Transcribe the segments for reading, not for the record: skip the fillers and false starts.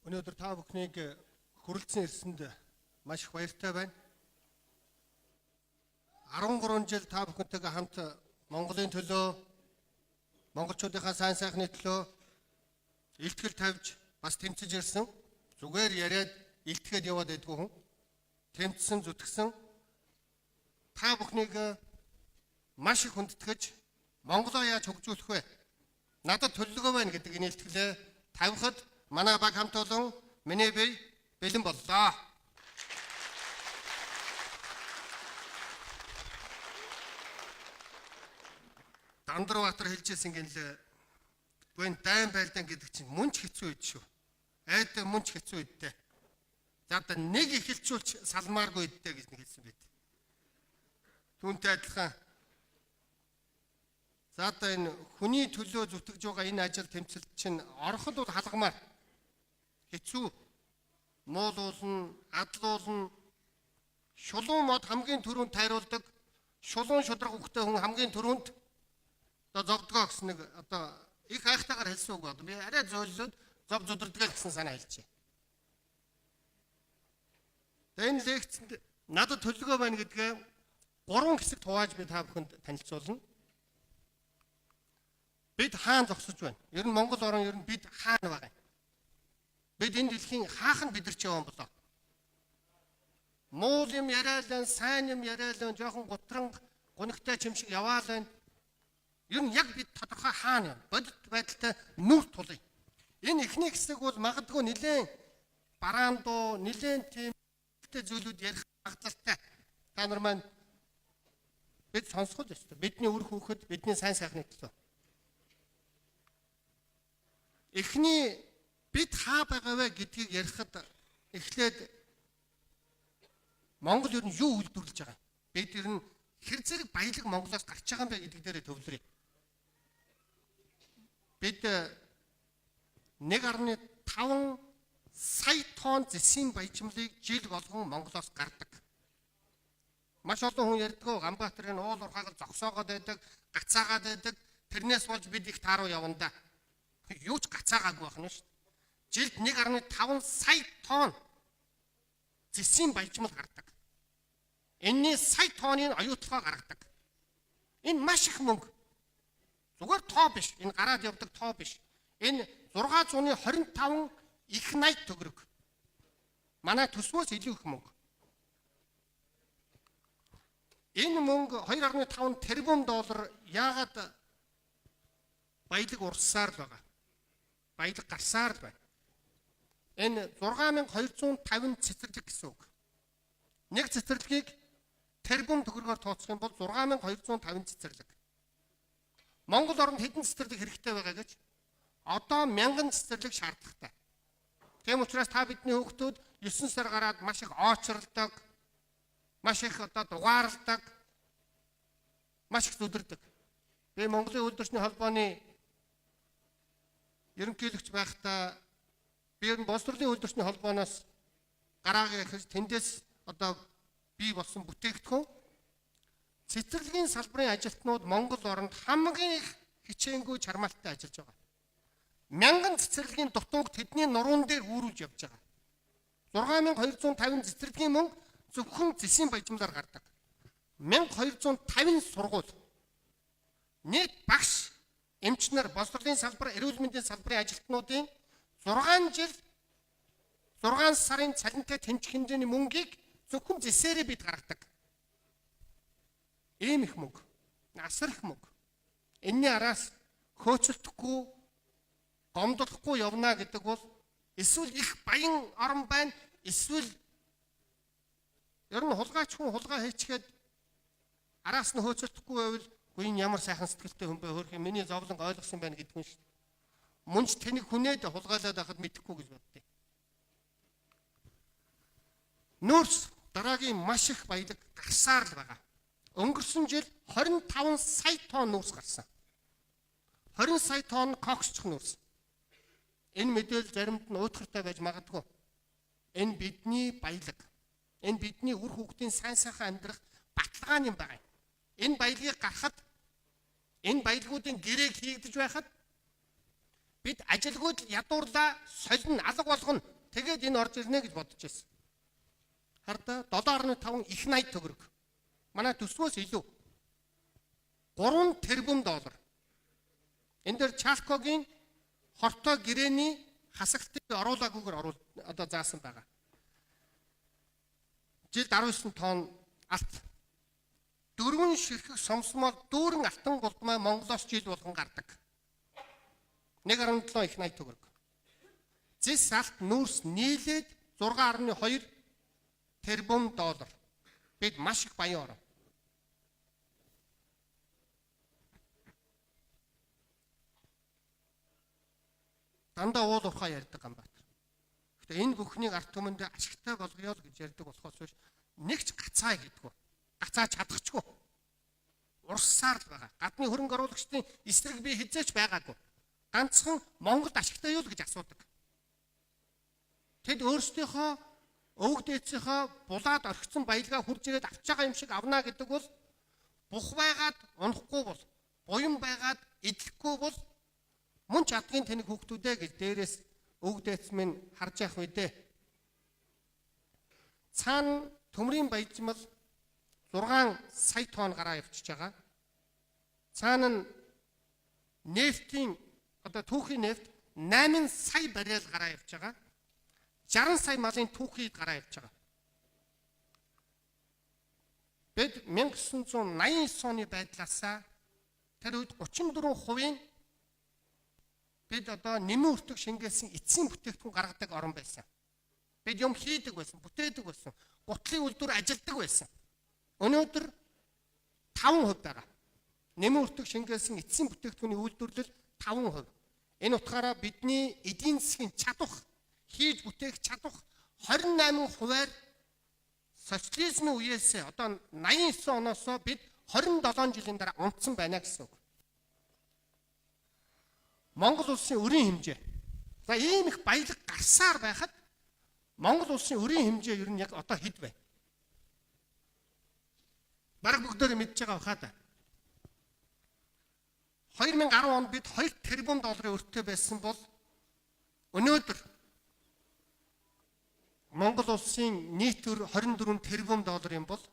Өнөөдөр та бүхнийг хүрэлцэн ирсэнд маш их баяртай байна. 13 жил та бүхэнтэйгээ хамт Монголын төлөө, монголчуудынхаа сайн сайхны төлөө илтгэл тавьж бас тэмцэж ирсэн. Зүгээр яриад илтгэхэд яваад байдгүй хүн. Тэмцсэн, зүтгэсэн. Та бүхнийг маш их хүндэтгэж Монголоо яаж хөгжүүлэх вэ? Надад төлөвлөгөө байна гэдэг энэ илтгэлээ тавихад манай баг хамт олон миний бие бэлэн боллоо. Дандрбаатар хэлжсэн гинлээ. Гүн дайн байлдан гэдэг чинь мөн ч хэцүү үед шүү. Айдаа мөн ч хэцүү үедтэй. За одоо нэг ихэлчүүлж салмааргүй үедтэй гэж нэг хэлсэн байт. Түүнтэй адилхан. За одоо энэ хүний төлөө зүтгэж байгаа энэ ажил тэмцэлт чинь ороход бол халгамаар хэцүү. Муулуулна, адлуулна. Шулуун мод хамгийн түрүүнд тайруулдаг. Шулуун шудраг хөхтэй хүн хамгийн түрүүнд одоо зовдгоо гэсэн нэг одоо их хайхтайгаар хэлсэн үг байна. Би арай зөөллөд зов зудардгаа гэсэн санаа хэлчихэ. Тэгээ энэ лекцэнд надад төлөвлөгөө байна гэдгээ 3 хэсэгт хувааж би та бүхэнд танилцуулна. Бид хаана зогсож байна? Ер нь Монгол орн ер нь бид хаана байгаа юм? Бид энэ дэлхийн хаахын бидэрч явсан болоо. Муул юм яриалан, сайн юм яриалан, жоохон гутран гунигтай юм шиг яваалаа. Ер нь яг бид тодорхой хаана юм? Бодит байдалтай нүр тулъя. Энэ эхний хэсэг бол магадгүй нэлээд бараандуу, нэлээд тийм зүйлүүд ярих магадлалтай. Та нар маань бид сонсгол өстой. Бидний үр хүүхэд, бидний сайн сайхны төлөө. Эхний бид хаа байгаа вэ гэдгийг ярихад эхлээд Монгол ер нь юу үйлдвэрлэж байгаа юм? Бид ер нь хэр зэрэг баялаг Монголоос гарч байгаа юм бэ гэдэг дээрээ төвлөрье. Бид 1.5 сая тонн зэсийн баяжмлыг жил болгон Монголоос гардаг. Маш олон хүн ярьдаг Ганбаатарын уул урхаагаар зогсоогоод байдаг, гацаагаад байдаг. Тэрнээс болж бид их тааруу явна да. Юу ч гацаагаагүй байна шүү дээ. Жилд 1.5 сая тонн зэсийн баяжмал гардаг. Энэний сая тонныг оюутгаа гаргадаг. Энэ маш их мөнгө. Зүгээр тоо биш. Энэ гараад явдаг тоо биш. Энэ 625 их 80 төгрөг. Манай төсвөөс илүү их мөнгө. Энэ мөнгө 2.5 тэрбум доллар яагаад баялаг урсаар байгаа? Баялаг гарсаар байна. Энэ 6250 цэцэрлэг гэсэн үг. Нэг цэцэрлэгийг тэрбум төгрөгөөр тооцох юм бол 6250 цэцэрлэг. Монгол оронд хэдэн цэцэрлэг хэрэгтэй байгаа гэж? Одоо 1000 цэцэрлэг шаардлагатай. Тийм учраас та бидний хүүхдүүд 9 сар гараад маш их оочролдог, маш их одоо дугаарладаг, маш их зүдэрдэг. Би Монголын үйлдвэрчний холбооны ерөнхийлөгч байхдаа би боловсролын үйлдвэрчний холбооноос гараагаа ихэж тэндээс одоо бий болсон бүтээгдэхүүн цэцэрлэгийн салбарын ажилтнууд Монгол оронд хамгийн их хичээнгүй чармаалттай ажиллаж байгаа. 1000 цэцэрлэгийн дутууг тэдний нуруунд дээр үүрүүлж явж байгаа. 6250 цэцэрлэгийн мөнгө зөвхөн зэсийн баяжмлаар гардаг. 1250 сургууль. Нийт багш, эмч нар, боловсролын салбар, эрүүл мэндийн салбарын ажилтнуудын 6 жил 6 сарын цалинтай тэмцэх хэмжээний мөнгийг зөвхөн зэсээрээ бид гаргадаг. Ийм их мөнгө. Асар их мөнгө. Энэний араас хөөцөлдөхгүй, гомдлохгүй явна гэдэг бол эсвэл их баян орн байна, эсвэл ер нь хулгайч хүн хулгай хийчихэд араас нь хөөцөлдөхгүй байвал гүйн ямар сайхан сэтгэлтэй хүн бэ хөрх миний зовлон ойлгосон байна гэдэг юм шүү. Мөнч тэнийг хүнээд хулгайлаад байхад мэдэхгүй гэж боддیں۔ Нүүрс дараагийн маш их баялаг гарсаар л байгаа. Өнгөрсөн жил 25 сая тонн нүүрс гарсан. 20 сая тонн коксчих нүүрс. Энэ мэдээлэл заримд нь уутгартай байж магадгүй. Энэ бидний баялаг. Энэ бидний үр хүүхдийн сайн сайхан амьдрах баталгаа юм байна. Энэ баялагыг гаргахад энэ баялагуудын гэрээг хийгдэж байхад бид ажилгүйд ядуурлаа солино, алга болгоно. Тэгээд энэ орж ирнэ гэж бодож байсан. Хардаа 7.5 их 80 төгрөг. Манай төсвөөс илүү. 3 тэрбум доллар. Энэ дээр Чалкогийн хортой гэрээний хасагтыг оруулаагүйгээр одоо заасан байгаа. Жилд 19 тонн алт. 4 ширхэг сомсмол дүүрэн алтан голдмай Монголоос жил болгон гардаг. 1.7 их 80 төгрөг. Зис алт нүүрс нийлээд 6.2 тэрбум доллар. Бид маш их баян орно. Дандаа уул уурхай ярьдаг Ганбаатар. Гэхдээ энэ бүхнийг ард түмэндээ ашигтай болгоё л гэж ярьдаг болохоос биш нэг ч гацаа гэдэггүй. Гацаа чадахчгүй. Урссаар л байгаа. Гадны хөрөнгө оруулагчдын эсрэг би хизээч байгаагүй. Ганцхан Монголд ашигтай юу л гэж асуудаг. Тэд өөрсдийнхөө өвөг дээдсийнхөө булаад орхисон баялгаа хурж ирээд авч байгаа юм шиг авна гэдэг бол бух байгаад унахгүй бол буян байгаад идэхгүй бол мөн ч адгийн тэнэг хүүхдүүдээ гэж дээрээс өвөг дээдс минь харж явах үедээ цаана төмрийн баяжмал 6 сая тонн гараа явчихж байгаа. Цаана нь нефтийн одоо түүхийн нефт 8 сая баррел гараа явж байгаа. 60 сая малын түүхий гараа явж байгаа. Бид 1989 оны байдлаасаа тэр үед 34% бид одоо нэмэн өртөг шингээсэн эцсийн бүтээгдэхүүн гаргадаг орн байсан. Бид юм хийдэг байсан, бүтээдэг байсан. Гутлын үйлдвэр ажилдаг байсан. Өнөөдөр 5% байгаа. Нэмэн өртөг шингээсэн эцсийн бүтээгдэхүүний үйлдвэрлэл 5%. Энэ утгаараа бидний эдийн засгийн чадвар хийж бүтээх чадвар 28%-аар социализмын үеэс одоо 89 оноос бид 27 жилийн дараа унтсан байна гэсэн үг. Монгол улсын өрийн хэмжээ. За ийм их баялаг гарсаар байхад Монгол улсын өрийн хэмжээ ер нь яг одоо хэд вэ? Бараг бүгдөө мэдж байгаа баха да. 2010 онд бид 2 тэрбум долларын өртөө байсан бол өнөөдөр Монгол улсын нийт өр 24 тэрбум доллар юм бол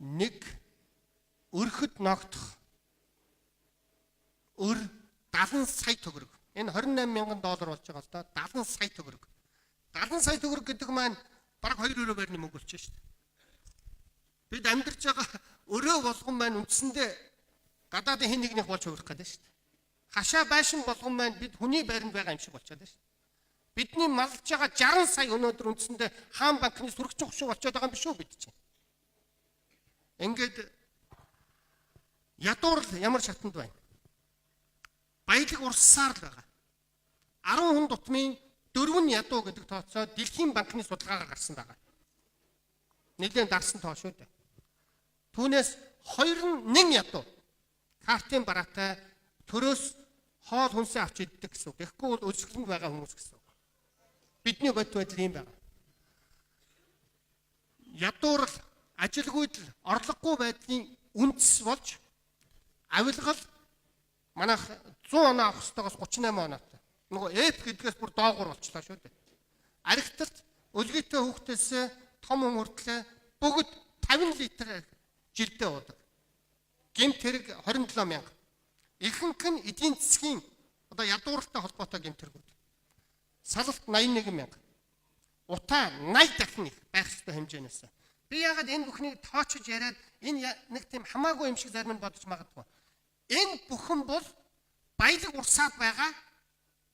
нэг өрхөд ногдох өр 70 сая төгрөг. Энэ 28 мянган доллар болж байгаа л да 70 сая төгрөг. 70 сая төгрөг гэдэг маань бараг 2 өрөө байрны мөнгө болчихно шүү дээ. Бид амьдарч байгаа өрөө болгон маань үндсэндээ гадаадын хин нэгнийх болж хувирах гэдэг шүү дээ. Хашаа байшин болгон маань бид хүний байранд байгаа юм шиг болчиход байна шүү дээ. Бидний малж байгаа 60 сая өнөөдөр үндсэндээ хаан банкны сүрэгчин хөшөө болчиход байгаа юм биш үү бид чинь. Ингээд ядуур ямар шатанд байна? Баялаг урссаар л байгаа. 10 хүн дутмын 4 ядуу гэдэг тооцоо Дэлхийн банкны судалгаагаар гарсан байгаа. Нэлээд дарсан тоо шүү дээ. Түүнээс 21 ядуу картын бараатай төрөөс хоол хүнсээ авч иддэг гэсэн үг. Тэгэхгүй бол өсгөлөнд байгаа хүмүүс гэсэн үг. Бидний бод байдал юм байна. Ядуурл, ажилгүйдэл, орлогогүй байдлын үндэс болж авилгал манайх 100 оноо авах ёстойгоос 38 оноотой. Нөгөө эп гэдгээс бүр доогуур болчлаа шүү дээ. Архитект өлгийтэй хүүхдээс том хүн хүртлээ бүгд 50 литр жилдээ уудаг. Гэмт хэрэг 27 мянга. Ихэнх нь эдийн засгийн одоо ядууралтай холбоотой гэмт хэрэгүүд. Салалт 81 мянга. Утаа 80 дахин их байх ёстой хэмжээнээс. Би яагаад энэ бүхнийг тоочж яриад энэ нэг тийм хамаагүй юм шиг зарим нь бодож магадгүй. Энэ бүхэн бол баялаг урсаад байгаа.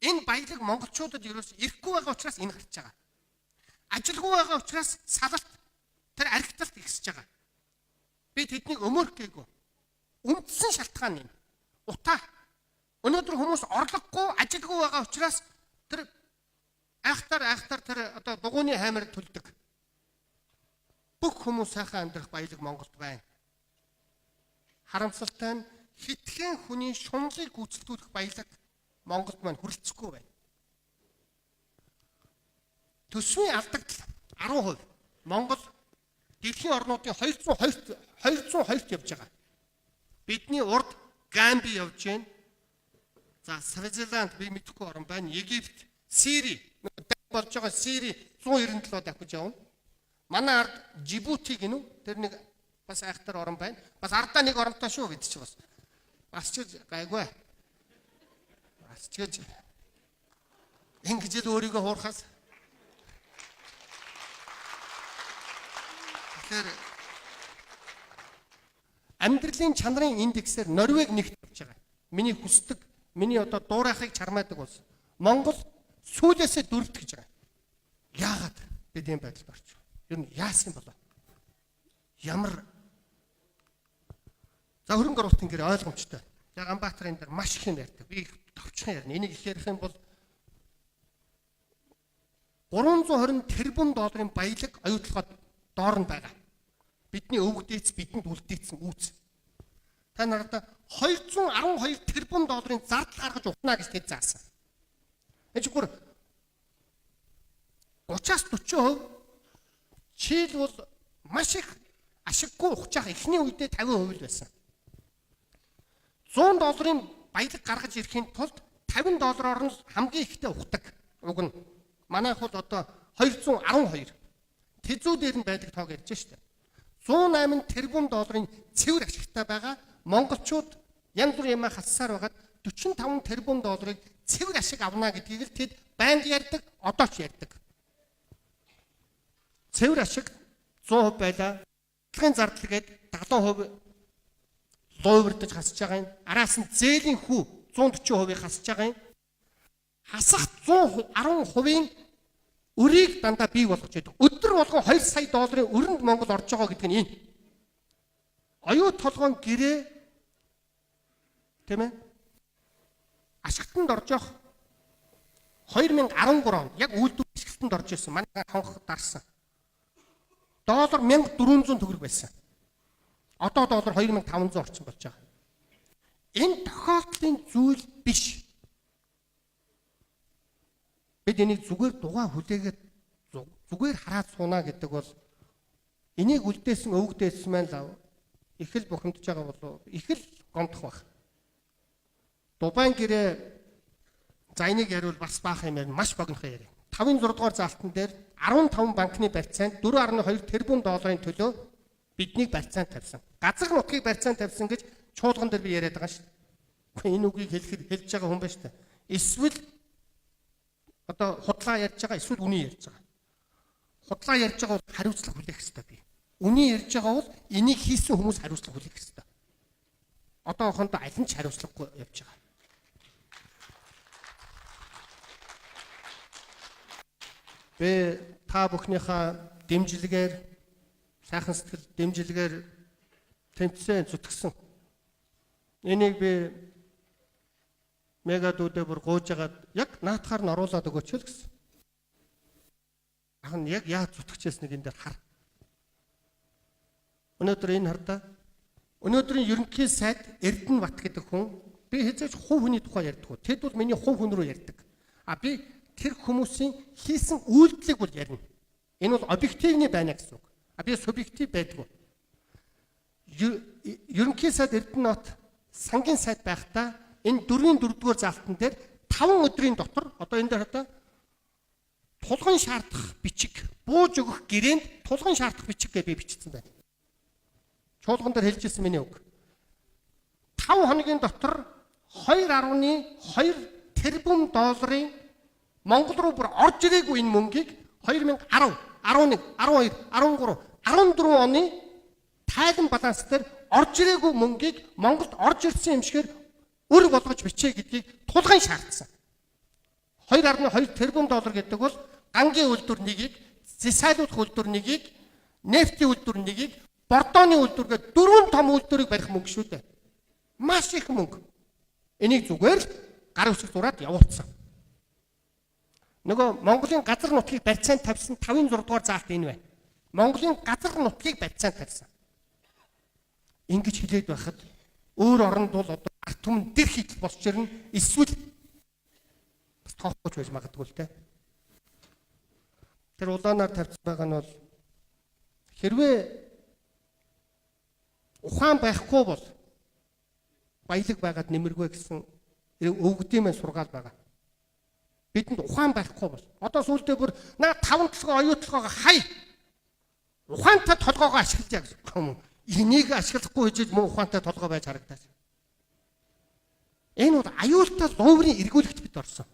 Энэ баялаг монголчуудад ерөөс ирэхгүй байгаа учраас энэ гарч байгаа. Ажилгүй байгаа учраас салалт тэр архитект ихсэж байгаа. Би тэднийг өмөрхгээгүй. Үндсэн шалтгаан юм. Утаа. Өнөөдөр хүмүүс орлогогүй, ажилгүй байгаа учраас тэр айхтар тэр одоо дугууны хаймарыг төлдөг. Бүх хүмүүс сайхан амьдрах баялаг Монголд байна. Харамсалтай нь хитгэн хүний шунлыг гүйцэтгүүлэх баялаг Монголд маань хүрэлцэхгүй байна. Төсвийн алдагдал 10%. Монгол дэлхийн орнуудын 202-т явж байгаа. Бидний урд Гамби явж байна. За Свизерланд би мэдэхгүй орн байна. Египт, Сири болж байгаа Сири 197 давхиж явна. Манай ард Жибути гинүү. Тэр нэг бас айхтар орн байна. Бас ардаа нэг оронтой шүү бид чи бас. Бас ч гайгүй. Бас ч гэж ингэж л өөрийгөө хуурхаас. Тэгэхээр амьдралын чанарын индексээр Норвег нэгт болж байгаа. Миний хүсдэг, миний одоо дуурайхыг чармаадаг улс. Монгол сүүлээсээ дөрөвт гэж байгаа. Яагаад бид ийм байдалд орчих вэ? Ер нь яасан болоо? Ямар за хөрөнгө оруулалтын гэр ойлгомжтой. Яг Ганбаатарын дээр маш их юм ярьдаг. Би товчхон ярина. Энийг их ярих юм бол 320 тэрбум долларын баялаг оюутлогод доор нь байгаа. Бидний өвгдээц бидэнд үлдээсэн үүс. Та нартай 212 тэрбум долларын зардал гаргаж ухнаа гэж тэд заасан. Эцгээр 30-аас 40% чийл бол маш их ашиггүй ухчих эхний үедээ 50% л байсан. $100 баялаг гаргаж ирэхийн тулд $50 нь хамгийн ихтэй ухдаг. Уг нь манайх бол одоо 212 тэзүү дээр нь байдаг тоог ярьж штэ. 108 тэрбум долларын цэвэр ашигтай байгаа монголчууд янз бүр юм хассаар байгаад 45 тэрбум долларыг цэвэр ашиг авна гэдгийг л тэд байнга ярьдаг, одоо ч ярьдаг. Цэвэр ашиг 100% байлаа. Хөдөлгөөний зардал гээд 70% луйвардаж хасж байгаа юм. Араас нь зээлийн хүү 140% хасж байгаа юм. Хасах 110%-ийн өрийг дандаа бий болгож байдаг. Өдөр болгон $2 сая өрөнд Монгол орж байгаа гэдэг нь энэ. Оюу толгойн гэрээ тийм ээ ашиглалтанд орж явах 2013 онд яг үйлдвэр ашиглалтанд орж ирсэн. Манай хонх дарсан. Доллар 1400 төгрөг байсан. Одоо доллар 2500 орчим болж байгаа. Энэ тохиолдлын зүйл биш. Бид энийг зүгээр дугаа хүлээгээд зүгээр хараад сууна гэдэг бол энийг үлдээсэн өвгдээсэн маань лав их л бухимдж байгаа болов их л гомдох баг. Дубайн гэрээ за энийг яриул бас баах юм ярь маш богинохон яриа. 5-6 дугаар заалтан дээр 15 банкны барьцаанд 4.2 тэрбум долларын төлөө биднийг барьцаанд тавьсан. Газар нутгийг барьцаанд тавьсан гэж чуулган дээр би яриад байгаа шүү дээ. Энэ үгийг хэлж байгаа хүн байна шүү дээ. Эсвэл одоо худлаа ярьж байгаа эсвэл үний ярьж байгаа. Худлаа ярьж байгаа бол хариуцлага хүлээх хэрэгтэй би. Үний ярьж байгаа бол энийг хийсэн хүмүүс хариуцлага хүлээх хэрэгтэй. Одоохондоо аль нь ч хариуцлагагүй явж байгаа. Би та бүхнийхээ дэмжлэгээр сайхан сэтгэл дэмжлэгээр тэмцсэн зүтгэсэн. Энийг би мега дүүдээ бүр гууж агаад яг наатахаар нь оруулаад өгөөч л гэсэн. Ах нь яг яаж зүтгэжсэн нэг энэ дээр хар. Өнөөдөр энэ хардаа өнөөдрийн ерөнхий сайд Эрдэнэбат гэдэг хүн би хэзээ ч хувь хүний тухай ярьдаг. Тэд бол миний хувь хүн рүү ярьдаг. А би тэр хүмүүсийн хийсэн үйлдэлийг бол ярина. Энэ бол объективны байна гэсэн үг. А би субъектив байдаг. Ерөнхий сайд Эрдэнэбат сангийн сайд байхдаа энэ 4-р заалтан дээр 5 өдрийн дотор одоо энэ дээр одоо тулгын шаардах бичиг бууж өгөх гэрээнд тулгын шаардах бичиг гэж би бичсэн байна. Чуулган дээр хэлжсэн миний үг. 5 хоногийн дотор 2.2 тэрбум долларын Монгол руу бүр орж ирээгүй энэ мөнгийг 2010, 11, 12, 13, 14 оны тайлан баланс дээр орж ирээгүй мөнгийг Монголд орж ирсэн юм шигээр өр болгож бичээ гэдгийг тулгын шаардсан. 2.2 тэрбум доллар гэдэг бол гангийн үйлдвэр нэгийг, зэсайлуулах үйлдвэр нэгийг, нефтийн үйлдвэр нэгийг, бордооны үйлдвэр гэдэг 4 том үйлдвэрийг барих мөнгө шүү дээ. Маш их мөнгө. Энийг зүгээр л гар үсэг зураад явуулсан. Нөгөө Монголын газар нутгийг барьцаанд тавьсан 5-6 дугаар заалт энэ байна. Монголын газар нутгийг барьцаанд тавьсан. Ингэж хэлээд байхад өөр оронд бол одоо арт түмэн дэр хийх босч ирнэ. Эсвэл бас тоохгүй байж магадгүй л те. Тэр улаанаар тавьсан байгаа нь бол хэрвээ ухаан байхгүй бол баялаг байгаад нэмэргүй гэсэн өвгдөөмэн сургаал байгаа. Бидэнд ухаан байхгүй бол. Одоо сүүлдээ бүр наа 5 толгой оюутлогоо хай. Ухаантай толгоогоо ашиглаж яа гэсэн юм. Энийг ашиглахгүй хийж мөн ухаантай толгой байж харагдаж. Энэ бол аюултай луурын эргүүлэгт бид орсон.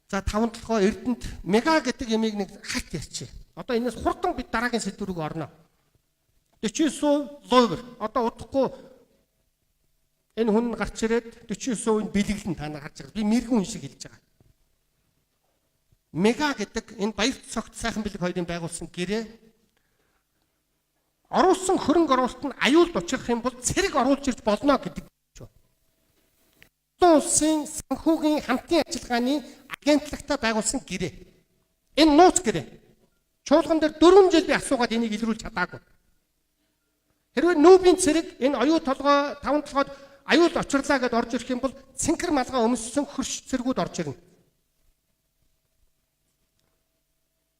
За 5 толгой Эрдэнэт мега гэдэг ямиг нэг хальт ярьчих. Одоо энэс хурдан бид дараагийн сэдв рүү орно. 49% луувар. Одоо удахгүй энэ хүн гарч ирээд 49% бэлэглэн та нар харж байгаа. Би мэрэгэн хүн шиг хэлж байгаа. Мега гэдэг энэ баяр цогт сайхан бэлэг хоёрын байгуулсан гэрээ оруулсан хөрөнгө оруулалт нь аюулд учрах юм бол цэрэг оруулж ирж болно гэдэг шүү. Улсын санхүүгийн хамтын ажиллагааны агентлагтай байгуулсан гэрээ. Энэ нууц гэрээ. Чуулган дээр 4 жил би асуугаад энийг илрүүлж чадаагүй. Хэрвээ нүүбийн цэрэг энэ оюу толгой 5 толгойд аюул очрлаа гэдээ орж ирэх юм бол цэнхэр малгай өмссөн хөрш цэргүүд орж ирнэ.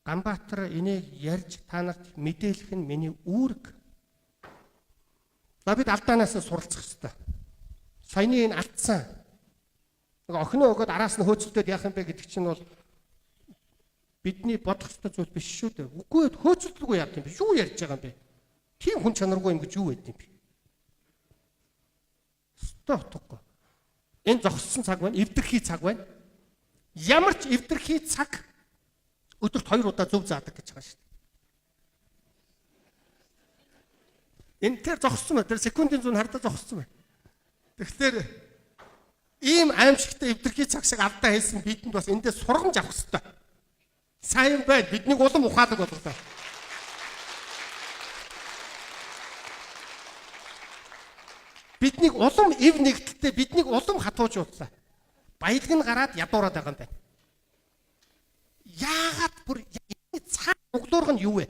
Ганбаатар энийг ярьж та нарт мэдээлэх нь миний үүрэг. За бид алдаанаас суралцах хэрэгтэй. Саяны энэ алдсан. Нэг охиноо өгөөд араас нь хөөцөлдөд яах юм бэ гэдэг чинь бол бидний бодох ёстой зүйл биш шүү дээ. Үгүй хөөцөлдөлгүй яах юм бэ? Юу ярьж байгаа юм бэ? Тийм хүн чанаргүй юм гэж юу байд юм бэ? Стопхгүй. Энэ зогссон цаг байна, эвдэрхий цаг байна. Ямар ч эвдэрхий цаг өдөрт 2 удаа зөв заадаг гэж байгаа шүү дээ. Энэ тэр зогссон байна. Тэр секундын зүүн хардаа зогссон байна. Тэгэхээр ийм аимшигтай эвдэрхий цаг шиг алдаа хийсэн бидэнд бас эндээ сургамж авах хэрэгтэй. Сайн байна. Биднийг улам ухаадаг болгоо. Биднийг улам эв нэгдэлтэй биднийг улам хатуужууллаа. Баялаг нь гараад ядуураад байгаа юм байна. Яагаад бүр цаа углуурх нь юу вэ?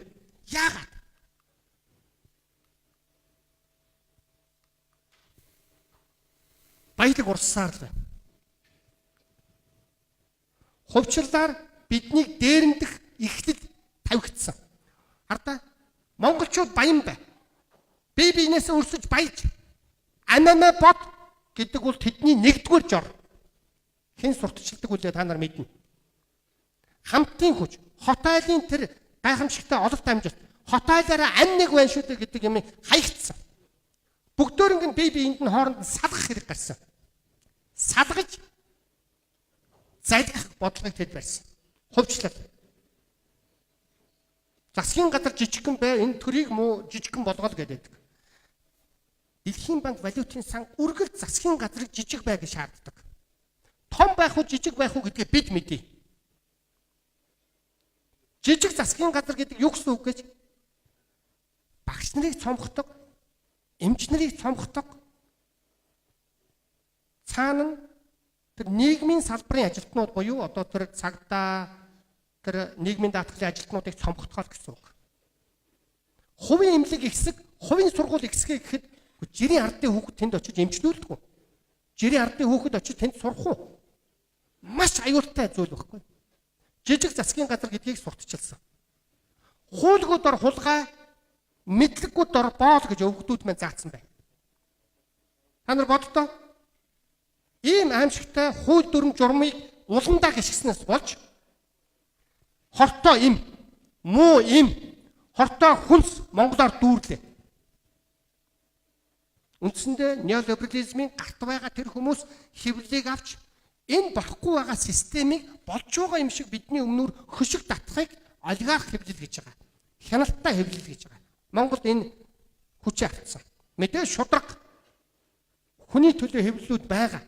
Яагаад? Баялаг урссаар л байна. Хувьчлаар биднийг дээрэндэх ихтэл тавигдсан. Хардаа монголчууд баян бай. Би биенээсээ өрсөж баяж амаа бод гэдэг бол тэдний нэгдүгээр жор. Хэн сурталчилдаг үлээ та нар мэднэ. Хамтын хүч, хот айлын тэр гайхамшигтай ололт амжилт, хот айлаараа ам нэг байна шүү дээ гэдэг юм хаягдсан. Бүгдөө ингэ бие биеинд нь хооронд нь салгах хэрэг гарсан. Салгаж залгах бодлогыг тэд барьсан. Хувьчлал. Засгийн газар жижигхэн бай, энэ төрийг муу жижигхэн болгоол гэдэг. Дэлхийн банк валютын сан үргэлж засгийн газрыг жижиг бай гэж шаарддаг. Том байх уу жижиг байх уу гэдгээ бид мэдээ. Жижиг засгийн газар гэдэг юу гэсэн үг гэж? Багш нарыг цомгодог, эмч нарыг цомгодог. Цаана нь тэр нийгмийн салбарын ажилтнууд буюу одоо тэр цагдаа, тэр нийгмийн даатгалын ажилтнуудыг цомгоцгоол гэсэн үг. Хувийн эмнэлэг ихсэг, хувийн сургууль ихсгээ гэхэд жирийн ардын хүүхэд тэнд очиж эмчлүүлдэг үү? Жирийн ардын хүүхэд очиж тэнд сурах уу? Маш аюултай зүйл байхгүй. Жижиг засгийн газар гэдгийг сурталчилсан. Хуулгууд дор хулгай, мэдлэгүүд дор боол гэж өвгдүүд маань заасан байна. Та нар боддоо ийм аимшигтай хууль дүрм журмыг уландаа гიშгснээс болж хортоо им, муу им, хортоо хүнс Монголоор дүүрлээ. Үндсэндээ неолиберализмын гарт байгаа тэр хүмүүс хэвлэлийг авч энэ болохгүй байгаа системийг болж байгаа юм шиг бидний өмнөр хөшиг татахыг олигарх хэвлэл гэж байгаа. Хяналттай хэвлэл гэж байгаа. Монголд энэ хүчээ автсан. Мэдээ шудраг хүний төлөө хэвлэлүүд байгаа.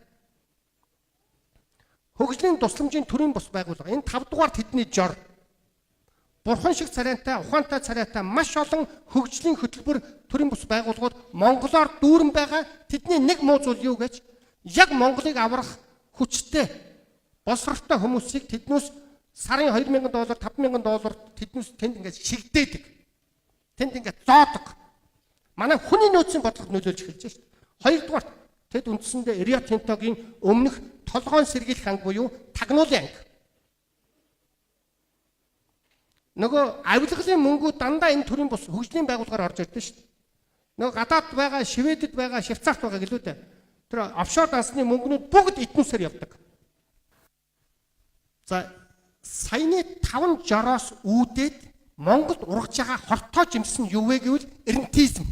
Хөгжлийн тусламжийн төрийн бус байгууллага энэ 5 дугаар тэдний жор. Бурхан шиг царайтай, ухаантай царайтай маш олон хөгжлийн хөтөлбөр төрийн бус байгууллагууд Монголоор дүүрэн байгаа. Тэдний нэг муу зүйл юу гэж? Яг Монголыг аврах хүчтэй боловсролтой хүмүүсийг тэднээс сарын $2,000, $5,000 тэднээс тэнд ингээд шигдээдэг. Тэнд ингээд зоодог. Манай хүний нөөцийн бодлого нөлөөлж эхэлж байна шүү дээ. Хоёрдугаар тэд үндсэндээ Рио Тинтогийн өмнөх толгойн сэргийлэх анги буюу тагнуулын анги. Нөгөө авилгалын мөнгөө дандаа энэ төрлийн бус хөгжлийн байгууллагаар орж ирдэ шүү дээ. Нөгөө гадаад байгаа, Шведэд байгаа, Швейцарт байгаа гэлээ дээ. тэр офшор дансны мөнгнүүд бүгд эднүсээр явдаг. За саяны 5 жороос үүдээд Монголд ургаж байгаа хортоо жимс нь юу вэ гэвэл рентизм.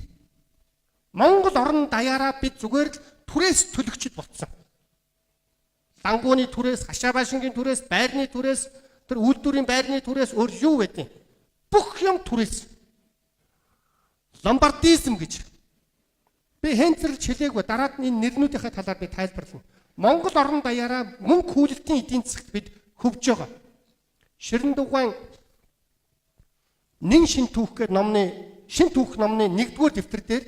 Монгол орон даяараа бид зүгээр л түрээс төлөгчд болсон. Лангууны түрээс, хашаабашингийн түрээс, байрны түрээс, тэр үйлдвэрийн байрны түрээс өөр юу байдیں۔ Бүх юм түрээс. Ломбардизм гэж. Би хэнцэрлж хэлээгүй дараад энэ нэрнүүдийнхээ талаар би тайлбарлана. Монгол орон даяараа мөнгө хүлэлтийн эдийн засагт бид хөвж байгаа. Ширэн дугаан Нэн шин түүх гэдэг шин түүх номны 1-р дэвтэр дээр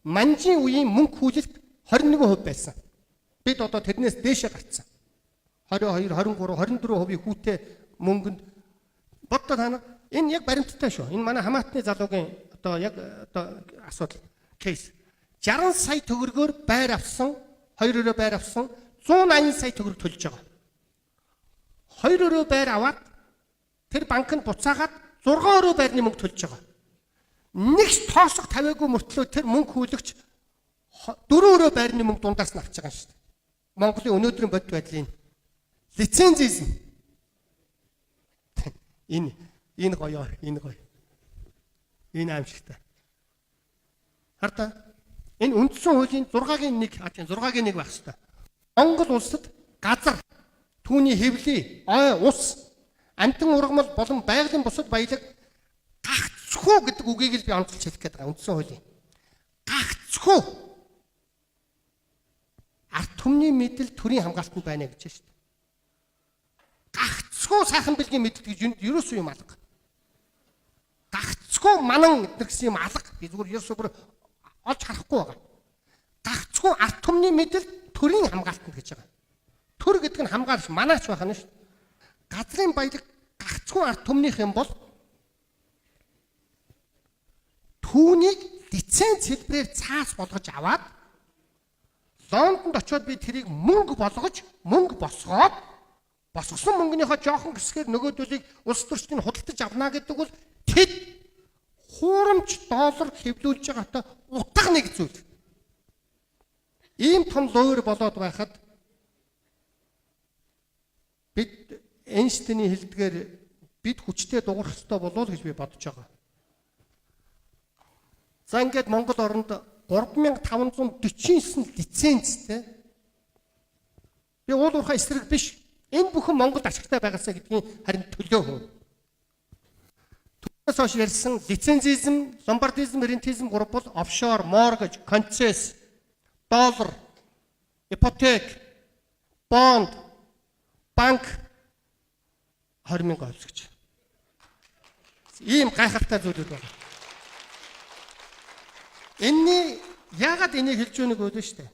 манжийн үеийн мөнгө хүлэлт 21% байсан. Бид одоо тэрнээс дээшээ гарцсан. 22, 23, 24% хүүтэй мөнгөнд боддоо тана энэ яг баримттай шүү. Энэ манай хамаатны залуугийн одоо асуудал кейс. 60 сая төгрөгөөр байр авсан, 2 өрөө байр авсан, 180 сая төгрөг төлж байгаа. 2 өрөө байр аваад тэр банкнд буцаагаад 6 өрөө байрны мөнгө төлж байгаа. Нэгч тоосох тавиагүй мөртлөө тэр мөнгө хүлэгч 4 өрөө байрны мөнгө дундаас нь авч байгаа юм шүү дээ. Монголын өнөөдрийн бодит байдлын лицензизм. Энэ гоё. Энэ аимшигтай. Хардаа энэ үндсэн хуулийн 6-гийн 1 6-гийн 1 байх хэрэгтэй. Монгол улсад газар, түүний хэвлий, ус, амтан ургамал болон байгалийн бусад баялаг гагцхүү гэдэг үгийг л би онцолж хэлэх гээд байгаа үндсэн хуулийн. Гагцхүү. Ард түмний мэдэл төрийн хамгаалтанд байна гэж байна шүү дээ. Гагцхүү сайхан бэлгийн мэдэл гэж ерөөсөө юм алга. Гагцхүү манан гэсэн юм алга. Би зүгээр ерөөсөө бүр олж харахгүй байгаа. Гагцхүү ард түмний мэдэл төрийн хамгаалтанд гэж байгаа. Төр гэдэг нь хамгаалагч манаач байх нь шүү дээ. Газрын баялаг гагцхүү ард түмнийх юм бол түүнийг лиценз хэлбэрээр цаас болгож аваад Лондонд очиод би тэрийг мөнгө болгож, мөнгө босгоод босгосон мөнгөнийхөө жоохон хэсгээр нөгөөдөлийг улс төрчдийн худалдаж авна гэдэг бол тэд хуурамч доллар хэвлүүлж байгаатай утга нэг зүйл. Ийм том луур болоод байхад бид Эйнштейний хэлдгээр бид хүчтэй дуурах ёстой болов уу гэж би бодож байгаа. За ингээд Монгол оронд 3549 лицензтэй. Би уул уурхай эсрэг биш. Энэ бүхэн Монголд ашигтай байгаасаа гэдгийн харин төлөө хүн. Түүнээс хойш ярьсан лицензизм, ломбардизм, рентизм гурав бол офшор, моргэж, концесс, доллар, ипотек, бонд, банк 20,000 олсгч. Ийм гайхалтай зүйлүүд байна. Яагаад энийг хэлж өгнө гэдэг шүү дээ.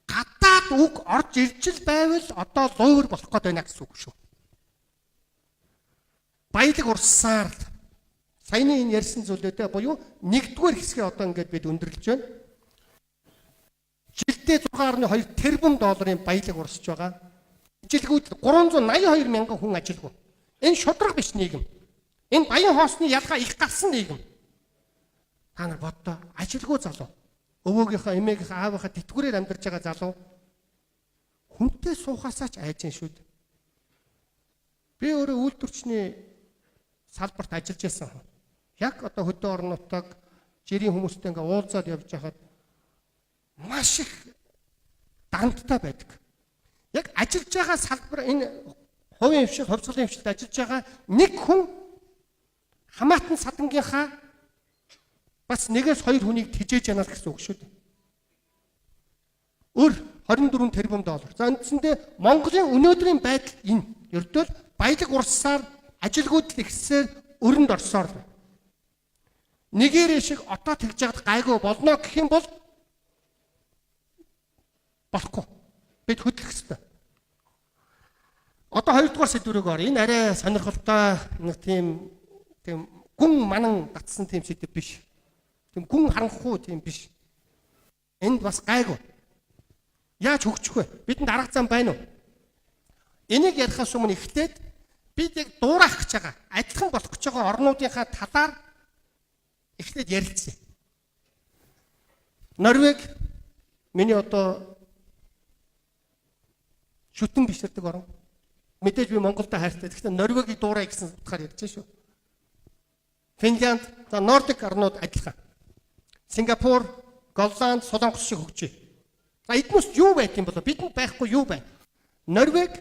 Гадаад үг орж ирж л байвал одоо луур болох гээд байна гэсэн үг шүү. Баялаг урссаар саяны энэ ярьсан зүйлүүдээ буюу 1-р хэсгээ одоо ингээд бид өндөрлөж байна. Жилдээ 6.2 тэрбум долларын баялаг урсж байгаа. Ажилгүйд 382 мянган хүн ажилгүй. Энэ шудраг биш нийгэм. Энэ баян хоосны ялгаа их гарсан нийгэм. Та нар боддоо ажилгүй залуу. Өвөөгийнхөө, эмээгийнхээ, аавынхаа тэтгэврээр амьдарч байгаа залуу хүнтэй суухаасаа ч айж гин шүү дээ. Би өөрөө үйлдвэрчний салбарт ажиллаж байсан. Яг одоо хөдөө орон нутаг жирийн хүмүүстэй ингээ уулзаад явж байхад маш их дандтай байдаг. Яг ажиллаж байгаа салбар энэ хувийн хвшил, хувьцлын хвшилд ажиллаж байгаа нэг хүн хамаатан садангийнхаа бас 1-2 хүнийг тижээж янаас гэсэн үг шүү дээ. Өр 24 тэрбум доллар. За үндсэндээ Монголын өнөөдрийн байдал энэ. Ердөө баялаг урссаар ажилгүйд л ихсээр өрөнд орсоор байна. Нэгээрээ шиг отоо тэгж яагаад гайгүй болно гэх юм бол болохгүй. Бид хөдлөх ёстой. Одоо 2-р сэдвүүрийг ор. Энэ арай сонирхолтой нэг тийм гүн манан татсан тийм сэдв биш. Тийм гүн харанхуй тийм биш. Энд бас гайгүй. Яаж хөгжих вэ? Бидэнд арга зам байна уу? Энийг ярихаас өмнө эхлээд бид яг дуурайх гэж байгаа, адилхан болох гэж байгаа орнуудынхаа талаар эхлээд ярилцъя. Норвеги Миний одоо шүтэн биширдэг орон. Мэдээж би Монголтой хайртай. Гэхдээ Норвегийг дуурай гэсэн утгаар ярьж шүү. Финлянд, за Нордик орнууд адилхан. Сингапур, Голланд, Солонгос шиг хөгжиж. За эднээс юу байт юм бол бидэнд байхгүй юу байна? Норвег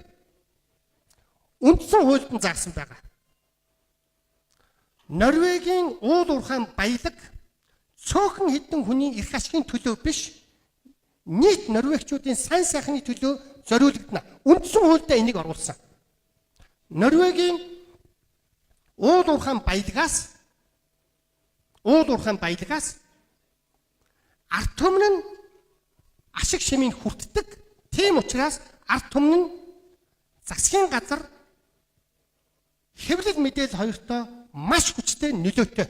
үндсэн хуульд нь заасан байгаа. Норвегийн уул уурхайн баялаг цөөхөн хэдэн хүний эрх ашигын төлөө биш, нийт норвегчуудын сайн сайхны төлөө зориулагдана. Үндсэн хуульдаа энийг оруулсан. Норвегийн уул уурхайн баялагаас ард түмэн нь ашиг шимийг хүртдэг. Тийм учраас ард түмэн нь засгийн газар хэвлэл мэдээлэл хоёртоо маш хүчтэй нөлөөтэй.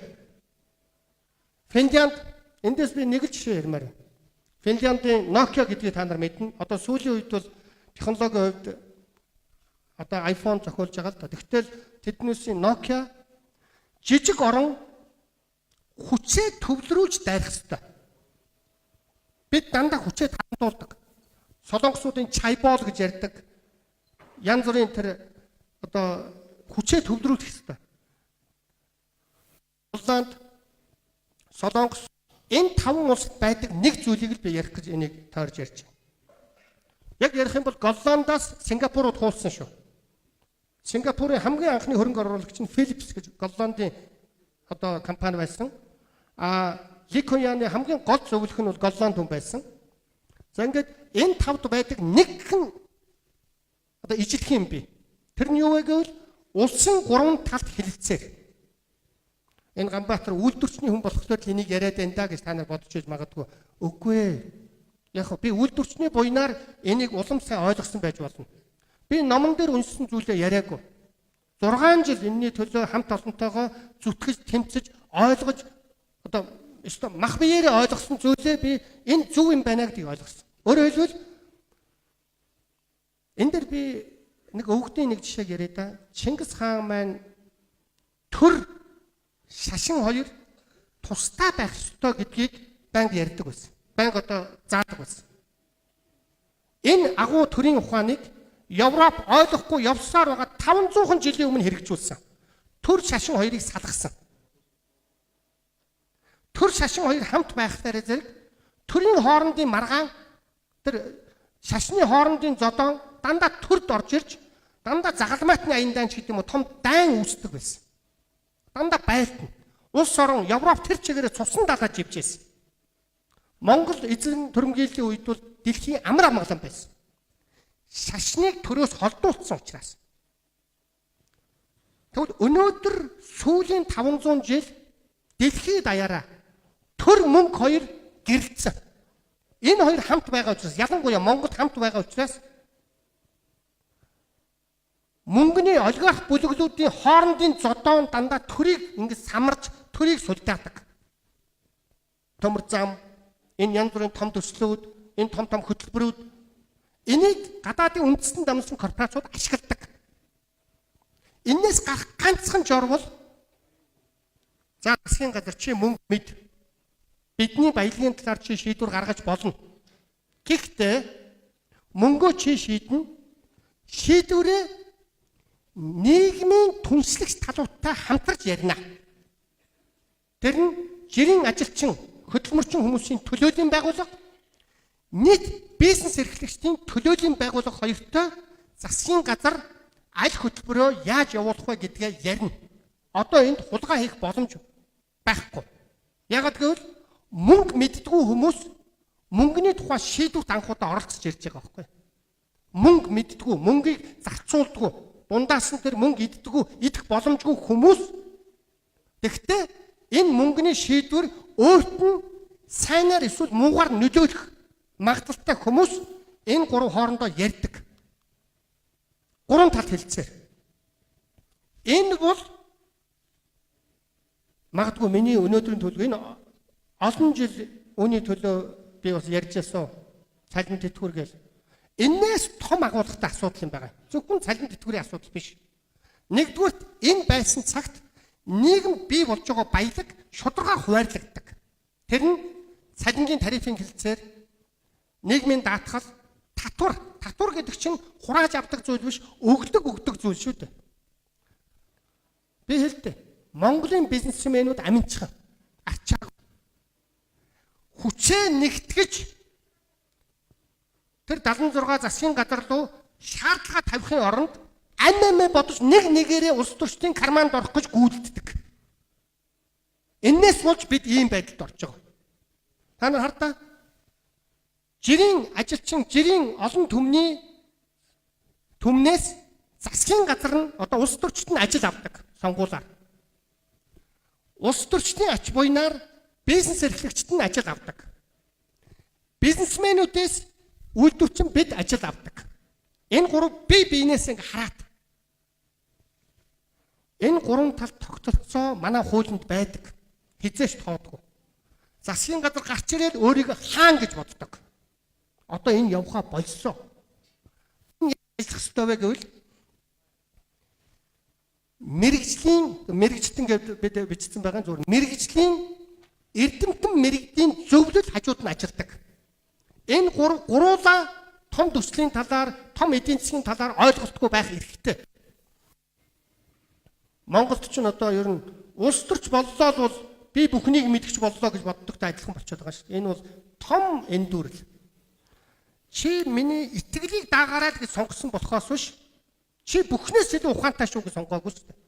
Финлянд эндээс би нэг л жишээ ярмаар байна. Финляндын Nokia гэдгийг та нар мэднэ. Одоо сүүлийн үед бол технологийн хувьд одоо iPhone зохиолж байгаа л да. Тэгвэл тэднээсийн Nokia жижиг орон хүчээ төвлөрүүлж дайрах хэрэгтэй. Бид дандаа хүчээ хандуулдаг. Солонгосуудын чайбол гэж ярьдаг. Янз бүрийн тэр одоо хүчээ төвлөрүүлэх хэрэгтэй. Голланд, Солонгос энэ таван улсад байдаг нэг зүйлийг л би ярих гэж энийг таарж ярьж байна. Яг ярих юм бол Голландаас Сингапурууд хуулсан шүү. Сингапурын хамгийн анхны хөрөнгө оруулагч нь Philips гэж Голландын одоо компани байсан. Ли Куан Яны хамгийн гол зөвлөх нь бол Голланд хүн байсан. За ингээд энэ тавд байдаг нэгэн одоо ижлэх юм би. Тэр нь юу вэ гэвэл улсын гурван талд хэлэлцээр. Энэ Ганбаатар үйлдвэрчний хүн болохоор л энийг яриад байна да гэж та нар бодож иж магадгүй. Үгүй ээ. Яг би үйлдвэрчний буйнаар энийг улам сайн ойлгосон байж болно. Би номон дээр уншсан зүйлээ яриаггүй. 6 жил энэний төлөө хамт олонтойгоо зүтгэж, тэмцэж, ойлгож одоо мах биеэрээ ойлгосон зүйлээ би энэ зөв юм байна гэдгийг ойлгосон. Өөрөөр хэлбэл энэ дэр би нэг өвгдийн нэг жишээг яриа да. Чингис хаан маань төр шашин хоёр тусдаа байх ёстой гэдгийг банк ярьдаг байсан. Банк одоо заадаг байсан. Энэ агуу төрийн ухааныг Европ ойлгохгүй явсаар байгаа 500 жилийн өмнө хэрэгжүүлсэн. Төр шашин хоёрыг салгасан. Төр шашин хоёр хамт байхлаараа зэрэг төрийн хоорондын маргаан тэр шашны хоорондын зодон дандаа төрд орж ирж дандаа загалмайтны аяндаа ч гэдэг юм уу том дайн үүсдэг байсан. Дандаа байлтна. Улс орон Европ тэр чигээрээ цусан дагаад живжсэн. Монгол эзэн төрөмгийллийн үед бол дэлхийн амар амгалан байсан. Шашныг төрөөс холдуулсан учраас. Тэгвэл өнөөдөр сүүлийн 500 жил дэлхийд даяараа төр мөнгө хоёр гэрэлцсэн. Энэ хоёр хамт байгаа учраас ялангуяа Монголд хамт байгаа учраас мөнгөний олигарх бүлэглүүдийн хоорондын зодоон дандаа төрийг ингэж самарж төрийг сулдаадаг. Төмөр зам, энэ янз бүрийн том төслүүд, энэ том хөтөлбөрүүд энийг гадаадын үндэстэн дамжсан корпорациуд ашигладаг. Энээс гарах ганцхан жор бол за засгийн газар чи мөнгө мэд. Бидний баялагын талаар чи шийдвэр гаргаж болно. Гэхдээ мөнгөө чи шийднэ. Шийдвэрээ нийгмийн түншлэгч талуудтай хамтарч ярина. Тэр нь жирийн ажилчин, хөдөлмөрчин хүмүүсийн төлөөлийн байгууллага, нийт бизнес эрхлэгчдийн төлөөлийн байгууллага хоёртой засгийн газар аль хөтөлбөрөө яаж явуулах вэ гэдгээ ярина. Одоо энд хулгай хийх боломж байхгүй. Ягаад гэвэл мөнгө мэддэггүй хүмүүс мөнгөний тухай шийдвэрт анхудаа оролцож ирж байгаа байхгүй. Мөнгө мэддэггүй, мөнгийг зарцуулдаггүй, дундаас нь тэр мөнгө идэх боломжгүй хүмүүс. Тэгэхдээ энэ мөнгөний шийдвэр өөрт нь сайнаар эсвэл муугаар нөлөөлөх магадaltaй хүмүүс энэ гурав хоорондоо ярьдаг. Гурван талд хэлцээр. Энэ бол магадгүй миний өнөөдрийн төлөв энэ олон жил үүний төлөө би бас ярьж байсан цалин тэтгэвэр гэж. Энээс том агуулгатай асуудал юм байна. Зөвхөн цалин тэтгэврийн асуудал биш. Нэгдүгürt энэ байсан цагт нийгэм бий болж байгаа баялаг шударга хуваарлагддаг. Тэр нь цалингийн тарифын хэлцээр нийгмийн даатгал, татвар гэдэг чинь хурааж авдаг зүйл биш, өгдөг зүйл шүү дээ. Би хэлдэг. Монголын бизнесмэнүүд аминчхан, арчаагүй. Хүчээ нэгтгэж тэр 76 засгийн газар руу шаардлага тавихын оронд амиа бодож нэгээрээ улс төрчдийн карманд орох гэж гүйддэг. Энээс болж бид ийм байдалд орж байгаа. Та нар хардаа жирийн ажилчин, жирийн олон түмнээс засгийн газар нь одоо улс төрчид нь ажил авдаг сонгуулаар. Улс төрчдийн ач буйнаар бизнес эрхлэгчид нь ажил авдаг. Бизнесмэнүүдээс үйлдвэрчин бид ажил авдаг. Энэ гурав бие биенээс ингэ хараад. Энэ гурван тал тогтолцоо манай хуулинд байдаг. Хизээш тоодгүй. Засгийн газар гарч ирээд өөрийгөө хаан гэж боддог. Одоо энэ явхаа болсоо. Энэ ажиллах ёстой вэ гэвэл мэрэгжлийн гэдэг бид бичсэн байгаа зүгээр. Мэрэгжлийн эрдэмтэн мэрэгдийн зөвлөл хажууд нь ажилладаг. Энэ гуруула том төслийн талаар, том эдийн засгийн талаар ойлголтгүй байх эрхтэй. Монголд ч одоо ер нь улс төрч боллоо бол би бүхнийг мэдгэж боллоо гэж боддогтой адилхан болчиход байгаа шүү дээ. Энэ бол том эндүрэл. Чи миний итгэлийг даагаарай гэж сонгосон болохоос биш. Чи бүхнээс илүү ухаантай шүү гэж сонгоогүй шүү дээ.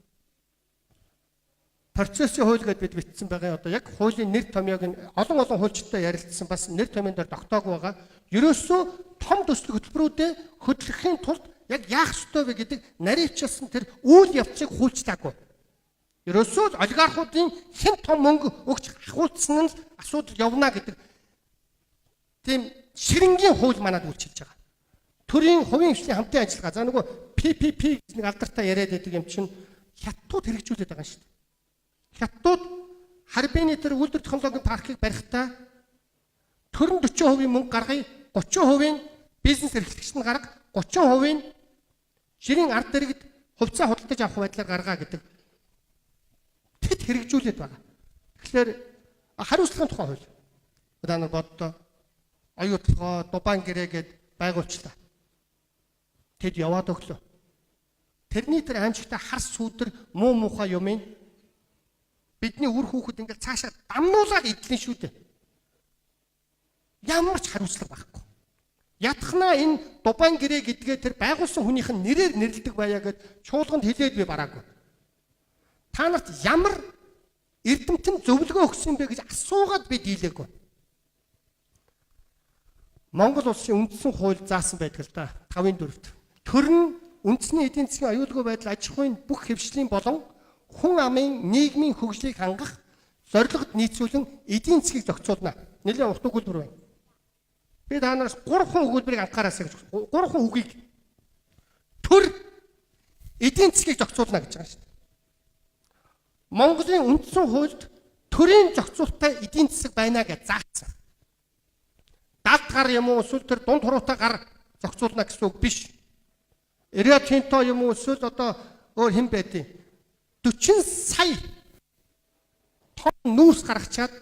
Процессын хууль гэдээ бид бичсэн байгаа. Одоо яг хуулийн нэр томьёог нь олон хуульчтай ярилцсан бас нэр томьёон дээр тогтоогүй байгаа. Ерөөсөө том төсөл хөтөлбөрүүдэд хөтлөхийн тулд яг яах ёстой вэ гэдэг наривчлсан тэр үйл явцыг хуульчлаагүй. Ерөөсөө олигархуудын хэн том мөнгө өгч ахуулсан нь асуудал явна гэдэг тийм ширэнгийн хууль манад үйлчилж байгаа. Төрийн хувийн хвшлийн хамтын ажиллагаа. За нөгөө PPP гэж нэг алдартай яриад байдаг юм чинь хятадууд хэрэгжүүлээд байгаа шүү дээ. Хятадууд харбины тэр үйлдвэр технологийн паркийг барихтаа төрн 40% мөнгө гаргая, 30% бизнес эрхлэгчд нь гарга, 30% жирийн ард дэргэд хувьцаа худалдаж авах байдлаар гаргаа гэдэг тэд хэрэгжүүлээд байгаа. Тэгэхээр хариуцлагын тухай хууль. Та нар боддоо оюутлогоо Дубайн гэрээ гэд байгуулчлаа. Тэд яваад өглөө. Тэрний тэр аимшигтай харс сүудэр муу муухай юмыг бидний үр хүүхэд ингээд цаашаа дамнуулаад идлэн шүү дээ. Ямар ч хариуцлага байхгүй. Ятхнаа энэ Дубайн гэрээ гэдгээ тэр байгуулсан хүнийх нь нэрээр нэрлэдэг байя гэд чуулганд хэлээд би бараагүй. Та нарт ямар эрдэмтэн зөвлөгөө өгсөн бэ гэж асуугаад би дийлээгүй. Монгол улсын үндсэн хууль заасан байдаг л да. 5-4-т. Төр нь үндэсний эдийн засгийн аюулгүй байдал аж ахуйн бүх хэвшлийн болон хүн амын нийгмийн хөгжлийг хангах зорилгод нийцүүлэн эдийн засгийг зохицуулна. Нэлээд урт өгүүлбэр байна. Би та нараас 3 өгүүлбэрийг анхаараасаа гэж 3 үгийг төр эдийн засгийг зохицуулна гэж байгаа шүү дээ. Монголын үндсэн хуульд төрийн зохицуулалттай эдийн засаг байна гэж заасан. 70 гар юм уу эсвэл тэр дунд хуруутай гар зохицуулна гэсэн үг биш. Рио Тинто юм уу эсвэл одоо өөр хэн байдیں۔ 40 сая тонн нүүрс гаргачаад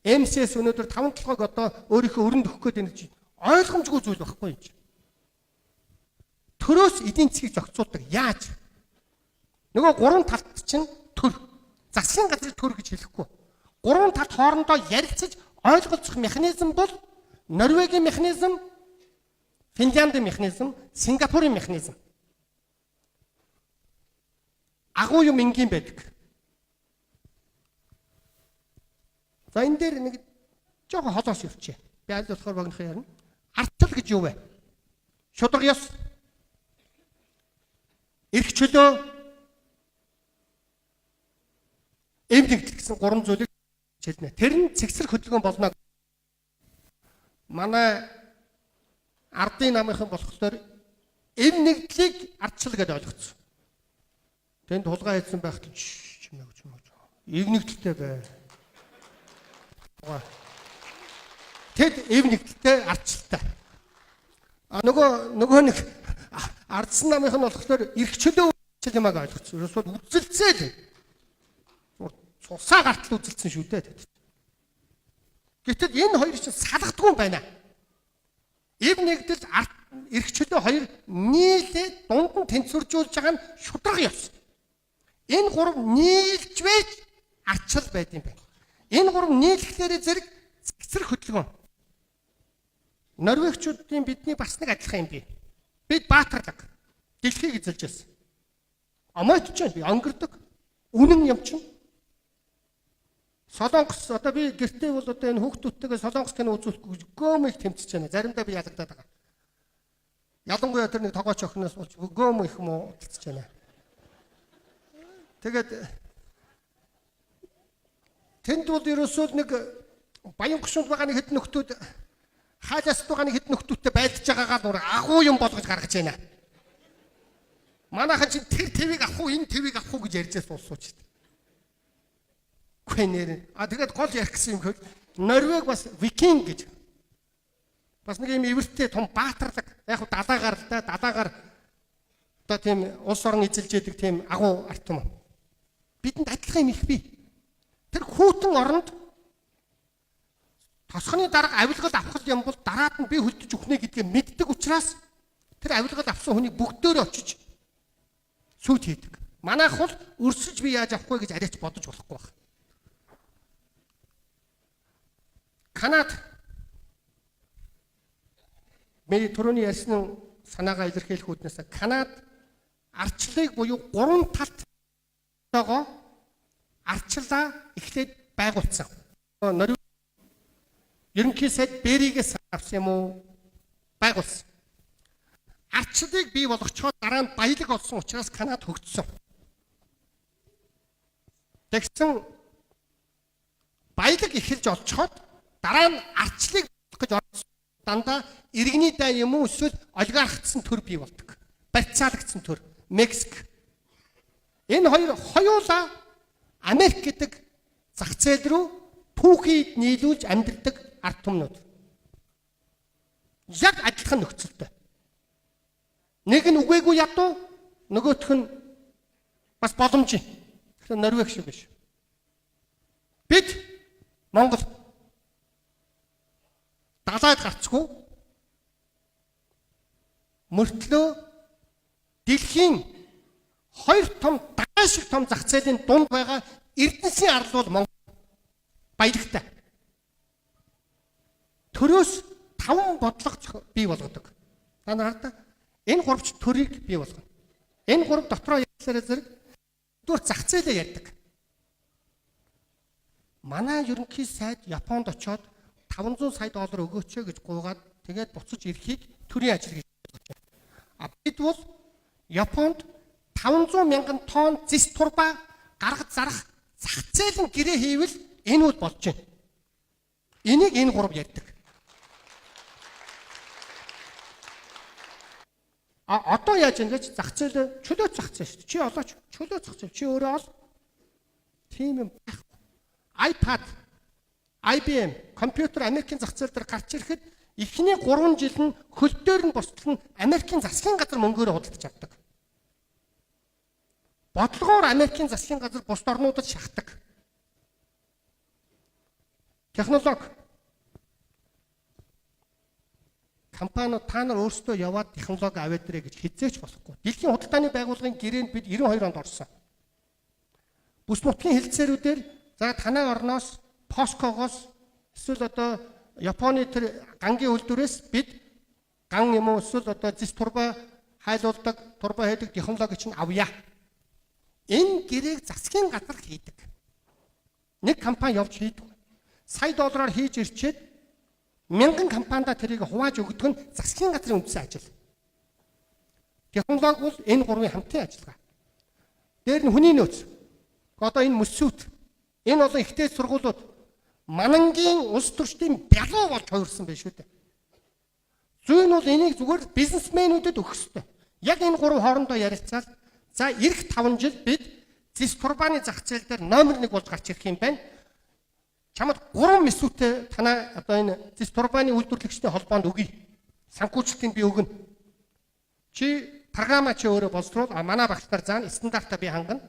МСС өнөөдөр 5-7-ыг одоо өөрийнхөө өрөнд өгөх гээд байна гэж ойлгомжгүй зүйл байхгүй юм чи. Төрөөс эдийн засгийг зохицуулдаг. Яаж? Нөгөө 3 талт чинь төр. Засгийн газрын төр гэж хэлэхгүй. 3 талт хоорондоо ярилцаж ойлголцох механизм бол Норвегийн механизм, Финляндийн механизм, Сингапурын механизм. Агуу юм энгийн байдаг. За энэ дээр нэг жоохон холоос явчихъя. Би аль болохоор богинохоо ярина. Ардчил гэж юу вэ? Шудраг ёс. Эрх чөлөө. Эмнэгдэл гэсэн 3 зүйлийг хэлнэ. Тэр нь цэгцэр хөдөлгөөн болно. Манай ардын намынхан болохоор эмнэгдлийг ардчил гэдээ ойлгоцсон. Тэнд тулгаа хийсэн байхад чимээг. Эмнэгдэлтэй бай. Тэд эмнэгдэлтэй ардчилтай. Нөгөө нэг ардсан намынх нь болохоор эрх чөлөө чил юмаг ойлгоцсон. Ерөөсөө үзэлцээ л. Цусаа гартал үзэлцсэн шүү дээ. Гэтэл энэ хоёр чинь салгадгүй юм байна. Эв нэгдэл эрхчлөө хоёр нийлээд дунд нь тэнцвэржүүлж байгаа нь шударга ёс. Энэ гурав нийлж байж арчил байд юм байна. Энэ гурав нийлэхлээр зэрэг эсрэг хөдөлгөөн. Норвегчуудын бидний бас нэг адилхан юм би. Бид баатарлаг. Дэлхийг эзэлж байсан. Амойч ч би өнгөрдөг. Үнэн юм чинь. Солонгос одоо би гэртээ бол одоо энэ хүүхдүүдтэйгээ солонгос кино үзүүлэхгүй гөөмөйг тэмцэж байна. Заримдаа би ялагдаад байгаа. Ялангуяа тэр нэг тогооч охиноос болж гөөмө их муу тэлцэж байна. Тэгээд тэнд бол ерөөсөө нэг баян гушуунд байгаа нэг хэдэн нөхдүүд хаалаас байгаа нэг хэдэн нөхдүүдтэй байлдаж байгаагаар нур агуу юм болгож гаргаж байна. Манайхан чинь тэр твийг авах уу энэ твийг авах уу гэж ярьж суулсууч. Гэнээр. Тэгээд гол ярих гэсэн юм хөл Норвег бас викинг гэж. Бас нэг юм эвэртэй том баатарлаг. Яг далаагаар л да далаагаар одоо тийм улс орон эзэлж яадаг тийм агуу арт юм. Бидэнд адилхан юм их бий. Тэр хүүтэн оронд тосхны дарга авилгал авах юм бол дараад нь би хөлдөж өгнө гэдгийг мэддэг учраас тэр авилгал авсан хүний бүгдөө очиж сүйт хийдэг. Манайх бол өрсөж би яаж авахгүй гэж арайч бодож болохгүй байна. Канад миний түрүүний ярьсан санаагаа илэрхийлэх үүднээс Канад арчлыг буюу гурван талд байгаа арчлаа эхлээд байгуулсан. Ерөнхий сайд Беригээс авсан юм уу? Байгуулсан. Арчлыг бий болгочоод дараа нь баялаг олсон учраас Канад хөгжсөн. Тэгсэн баялаг эхэлж олцоход дараа нь арчлыг болгох гэж орсон. Дандаа иргэний дай юм уу эсвэл олигархтсан төр бий болдог. Барьцаалагдсан төр. Мексик. Энэ хоёр хоёулаа Америк гэдэг зах зээл рүү түүхийд нийлүүлж амьдардаг ард түмнүүд. Яг адилхан нөхцөлтэй. Нэг нь үгээгүй ядуу, нөгөөх нь бас боломжийн. Тэгэхээр Норвег шиг биш. Бид Монгол далайд гарцгүй мөртлөө дэлхийн хоёр том дагаа шиг том зах зээлийн дунд байгаа Эрдэнэсийн ард бол Монгол баялагтай. Төрөөс 5 бодлого бий болгодог. Та нарт энэ гуравч төрийг бий болгоно. Энэ гурав дотроо ярьсараа зэрэг дүүр зах зээлээ ярьдаг. Манай ерөнхий сайд Японд очоод 500 сая доллар өгөөч гэж гуйгаад тэгээд буцаж ирэхийг төрийн ажил гэж бодож байна. Бид бол Японд 500 мянган тонн зис турба гаргаж зарах зах зээлийн гэрээ хийвэл энэ үл болж байна. Энийг энэ гурав ярьдаг. Одоо яаж ингэж зах зээл чөлөө зах зээл шүү дээ. Чи олооч чөлөө зах зээл. Чи өөрөө ол. Тийм юм байхгүй. iPad, IBM, компьютер Америкийн зах зээл дээр гарч ирэхэд эхний 3 жил нь хөл дээр нь босдол нь Америкийн засгийн газар мөнгөөр худалдаж авдаг. Бодлогоор Америкийн засгийн газар бусд орнуудад шахдаг. Технологи компаниуд та нар өөрсдөө яваад технологи аваад ирээ гэж хизээч болохгүй. Дэлхийн худалдааны байгууллагын гэрээнд бид 92 онд орсон. Бүс нутгийн хэлтсээрүүдээр за танай орноос Поскогоос эсвэл одоо Японы тэр гангийн үйлдвэрээс бид ган юм уу эсвэл одоо зис турба хайлуулдаг, турба хийдэг технологи чинь авъя. Энэ гэрээг засгийн газар хийдэг. Нэг компани явж хийдэг. Сая доллараар хийж ирчээд мянган компанида тэрийг хувааж өгдөг нь засгийн газрын үндсэн ажил. Технологи бол энэ гурвын хамтын ажиллагаа. Дээр нь хүний нөөц. Одоо энэ мөсүүд. Энэ олон ихтэй сургуулиуд Манангийн улс төрчдийн бялуу болж хувирсан байх шүү дээ. Зүйн бол энийг зүгээр бизнесмэнүүдэд өгөх ёстой. Яг энэ гурав хоорондоо ярилцаад за эх 5 жил бид зис турбаны зах зээл дээр номер 1 болж гарч ирэх юм байна. Чамд 3 мэсүүтэй танаа одоо энэ зис турбаны үйлдвэрлэгчдийн холбоонд өгье. Санхүүжилтийг би өгнө. Чи програма чи өөрөө боловсруул манай багш нар заана стандартаа би хангана.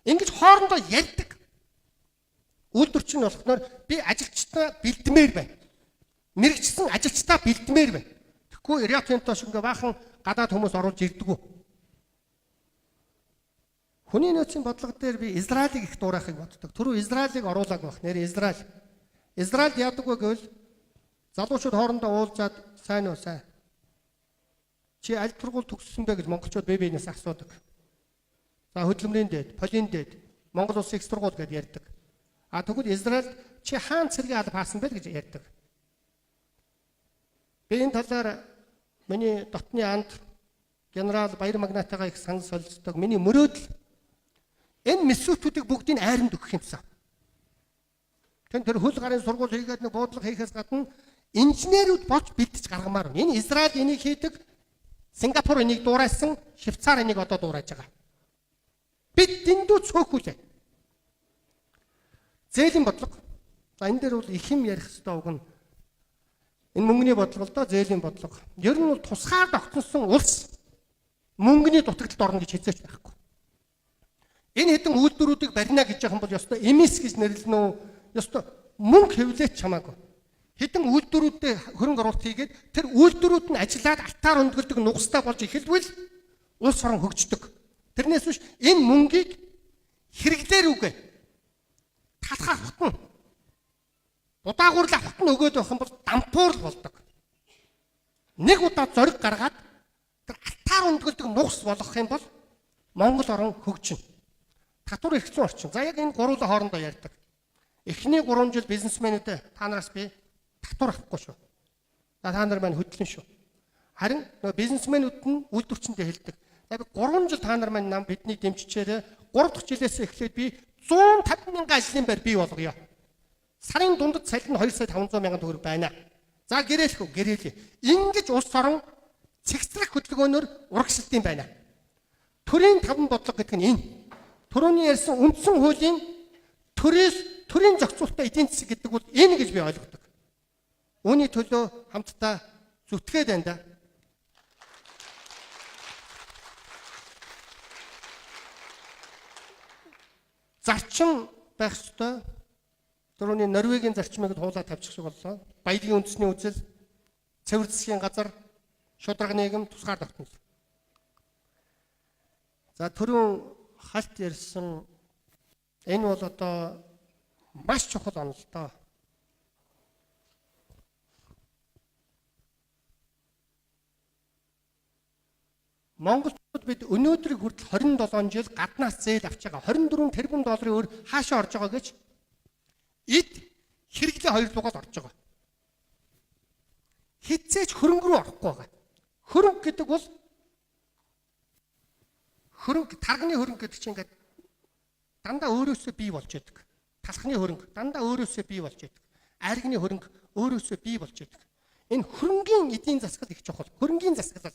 Ингэж хоорондоо ярьдаг. Үйлдвэрч нь болохоор би ажилчдаа бэлдмээр байна. Мэргэжсэн ажилчдаа бэлдмээр байна. Хөө Риотинто шиг ингээ баахан гадаад хүмүүс оруулж ирдэггүй. Хүний нөөцийн бодлого дээр би Израилийг их дуурайхыг боддог. Түрүү Израилийг оруулаг байх. Нэр Израиль. Израиль яадаг вэ гэвэл залуучууд хоорондоо уулзаад сайн уу сайн. Чи аль тургуул төгссөн бэ гэж монголчууд бие биенээс асуудаг. За хөдөлмөрийн дээд, полин дээд, Монгол улсын их сургууль гэдээ ярьдаг. А тэгвэл Израиль чи хаан цэргийн алба хаасан бэ гэж ярьдаг. Би энэ талаар миний дотны анд генерал Баяр Магнатайгаа их санал солилцдог. Миний мөрөөдөл энэ мессутүүдийг бүгдийг айранд өгөх юмсан. Тэр хөл гарын сургууль хийгээд нэг буудлага хийхээс гадна инженерүүд болж бэлдэж гаргамаар байна. Энэ Израиль энийг хийдэг, Сингапур энийг дуурайсан, Швейцар энийг одоо дуурайж байгаа. Бид дэндүү цөөхүүлээ. Зээлийн бодлого. За энэ дээр бол их юм ярих хэрэгтэй үг нь. Энэ мөнгөний бодлого л доо зээлийн бодлого. Ер нь бол тусгаар тогтносон улс мөнгөний дутагдлалд орно гэж хэзээч байхгүй. Энэ хэдэн үйлдвэрүүдийг барина гэж яхан бол ёстой эмис гэж нэрлэнэ үү? Ёстой мөнгө хэвлээч чамаагүй. Хэдэн үйлдвэрүүдэд хөрөнгө оруулалт хийгээд тэр үйлдвэрүүд нь ажиллаад алтаар өндгөлдөг нугастай болж эхэлвэл улс орон хөгждөг. Тэрнээс биш энэ мөнгийг хэрэглээр үгүй. Талхаар хотно. Удаагуурлаа хотно өгөөд байх юм бол дампуур болдог. Нэг удаа зориг гаргаад тэр алтаар өндгөлдөг нугас болгох юм бол Монгол орон хөгжинэ. Татвар эрхлэн орчин. За яг энэ гуруула хоорондоо ярьдаг. Эхний 3 жил бизнесмэнүүдэд та нараас би татвар авахгүй шүү. За та нар маань хөдлөн шүү. Харин нөгөө бизнесмэнүүд нь үйлдвэрчэндээ хэлдэг. За би 3 жил та нар маань нам бидний дэмжичээрээ 3 дахь жилээс эхлээд би 150 мянган ажлын байр бий болгоё. Сарын дундад салхи нь 2 сая 500 мянган төгрөг байна. За гэрээлхүү гэрээлээ. Ингэж улс орон цэгцлэх хөдөлгөөнөөр урагшилтын байна. Төрийн таван бодлого гэдэг нь энэ. Төрөний ярьсан үндсэн хуулийн төрийн зохицуулалтаа эдийн засаг гэдэг бол энэ гэж би ойлгодог. Үүний төлөө хамтдаа зүтгээд байна да. Зарчим байх ёстой. Төрөний Норвегийн зарчмыг хуулаад тавьчих шиг боллоо. Баялагын үндэсний үзэл, цэвэр засгийн газар, шударга нийгэм, тусгаар тогтнол. За түрүүн халт ярьсан энэ бол одоо маш чухал онол тоо. Монголчууд бид өнөөдрийг хүртэл 27 жил гаднаас зээл авч байгаа. 24 тэрбум долларын өөр хаашаа орж байгаа гэж эд хэрэглээ хоёр дугаар орж байгаа. Хитцээч хөрөнгө рүү орохгүй байгаа. Хөрөнгө гэдэг бол тарганы хөрөнгө гэдэг чинь ингээд дандаа өөрөөсөө бий болж байдаг. Талхны хөрөнгө дандаа өөрөөсөө бий болж байдаг. Аригны хөрөнгө өөрөөсөө бий болж байдаг. Энэ хөрөнгийн эдийн засаг их чухал. Хөрөнгийн засаг.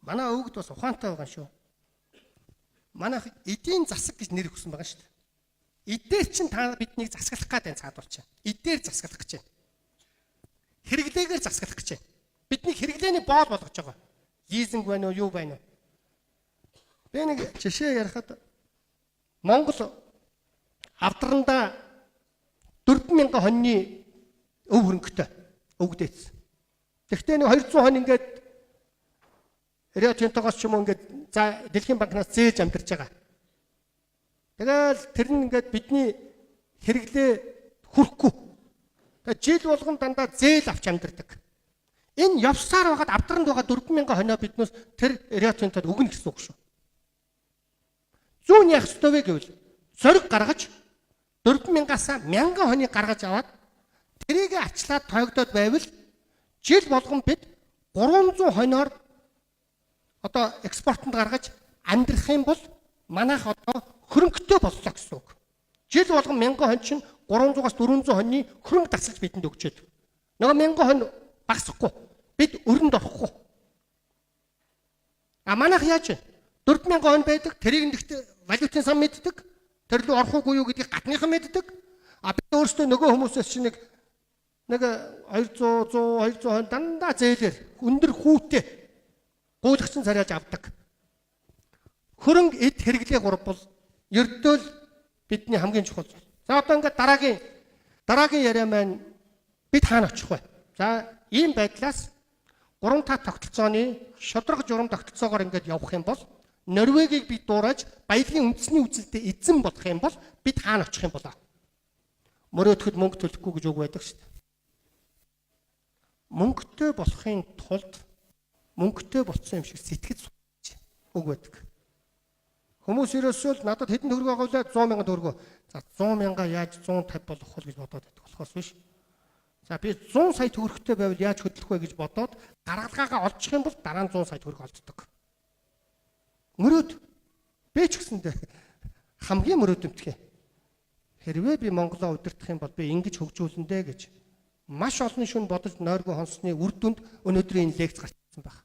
Манай өвгд бас ухаантай байгаа шүү. Манайх эдийн засаг гэж нэр өгсөн байгаа шүү дээ. Эдээр чинь та биднийг засаглах гэдэг цаадуулж байна. Эдээр засаглах гэж байна. Хэрэглээгээр засаглах гэж байна. Бидний хэрэглээний боол болгож байгаа. Лизинг байна уу, юу байна уу? Би нэг жишээ ярихад Монгол авдрандаа 4000 хоньны өв хөрөнгөтэй өвгдээсэн. Тэгвэл нэг 200 хон ингээд Риотинтогоос ч юм уу ингээд за Дэлхийн банкнаас зээж амдирч байгаа. Тэгэл тэр нь ингээд бидний хэрэглээ хүрхгүй. Тэгээ жил болгон дандаа зээл авч амдирдаг. Энэ явсаар байгаад авдранд байгаа 4000 хоньоо биднээс тэр Риотинтод өгнө гэсэн үг шүү. Зүүн яах ёстой вэ гэвэл зориг гаргаж 4000-аас 1000 хоньыг гаргаж аваад тэрийг ачлаад тоогдоод байвал жил болгон бид 300 хоньоор одоо экспортод гаргаж амьдрах юм бол манайх одоо хөрөнгөтэй боллоо гэсэн үг. Жил болгон 1000 хон чинь 300-аас 400 хоньны хөрөнгө тасалж бидэнд өгчээд. Нөгөө 1000 хон багасахгүй. Бид өрөнд орохгүй. А манайх яаж вэ? 4000 хон байдаг. Тэрийг нэгт валютын сан мэддэг. Тэр рүү орох уугүй юу гэдгийг гадныхан мэддэг. А бид өөрсдөө нөгөө хүмүүсээс чинь нэг 200 200 хон дандаа зээлэр өндөр хүүтэй гуйлагчин царайж авдаг. Хөрөнгө эд хэрэглээ гурав бол ердөө л бидний хамгийн чухал зүйл. За одоо ингээд дараагийн яриа маань бид хаана очих вэ? За ийм байдлаас 3-5 тогтолцооны шодрог журам тогтолцоогоор ингээд явах юм бол Норвегийг бид дуурайж баялагын үндэсний үзэлдээ эзэн болох юм бол бид хаана очих юм болоо? Мөрөөдөхөд мөнгө төлөхгүй гэж үг байдаг шүү дээ. Мөнгөтэй болохын тулд мөнгөтэй болсон юм шиг сэтгэж үг байдаг. Хүмүүс ерөөсөө л надад хэдэн төгрөг агуулаа 100,000 төгрөгөө. За 100,000 яаж 150 болох вэ гэж бодоод байдаг болохоос биш. За би 100 сая төгрөгтэй байвал яаж хөдлөх вэ гэж бодоод гаргалгаагаа олчих юм бол дараа нь 100 сая төгрөг олддог. Мөрөөд би ч гэсэндээ хамгийн мөрөөдөлтгий. Хэрвээ би Монголоо удирдах юм бол би ингэж хөгжүүлэндэ гэж маш олон шүн бодож нойргүй хонсны үр дүнд өнөөдрийн лекц гарчсан байна.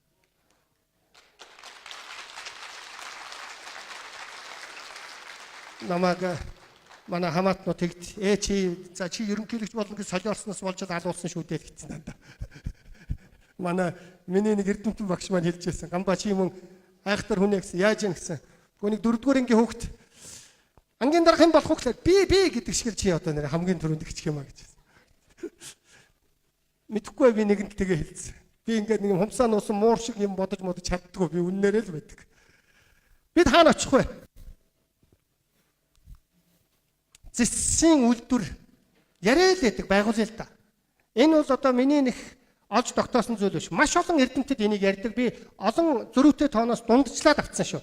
Намайг манай хамаатнууд тэгд чи ерөнхийлөгч болно гэж солиорсноос болж алуулсан шүү дээ гэсэн дандаа. Миний нэг эрдэмтэн багш маань хэлж байсан. Гамбаа чи юм айхтар хүн гэсэн яаж юм гэсэн. Гүнийг 4-р ангийн хүүхэд ангийн дарах юм болох хөөхлөөр би гэдэг шиг чи одоо нэр хамгийн түрүүнд гिचх юм а гэж. Мэдхгүй би нэгэнд тэгээ хэлсэн. Би ингээд нэг хумсаа нуусан муур шиг юм бодож чаддгүй би үннээрээ л байдаг. Бид хаана очих вэ? Зэсийн үйлдвэр яриа л байдаг байгуулъя л да. Энэ бол одоо миний нэг олж тогтоосон зүйл биш. Маш олон эрдэмтэд энийг ярьдаг. Би олон зөрүүтэй тооноос дундчлаад авцсан шүү.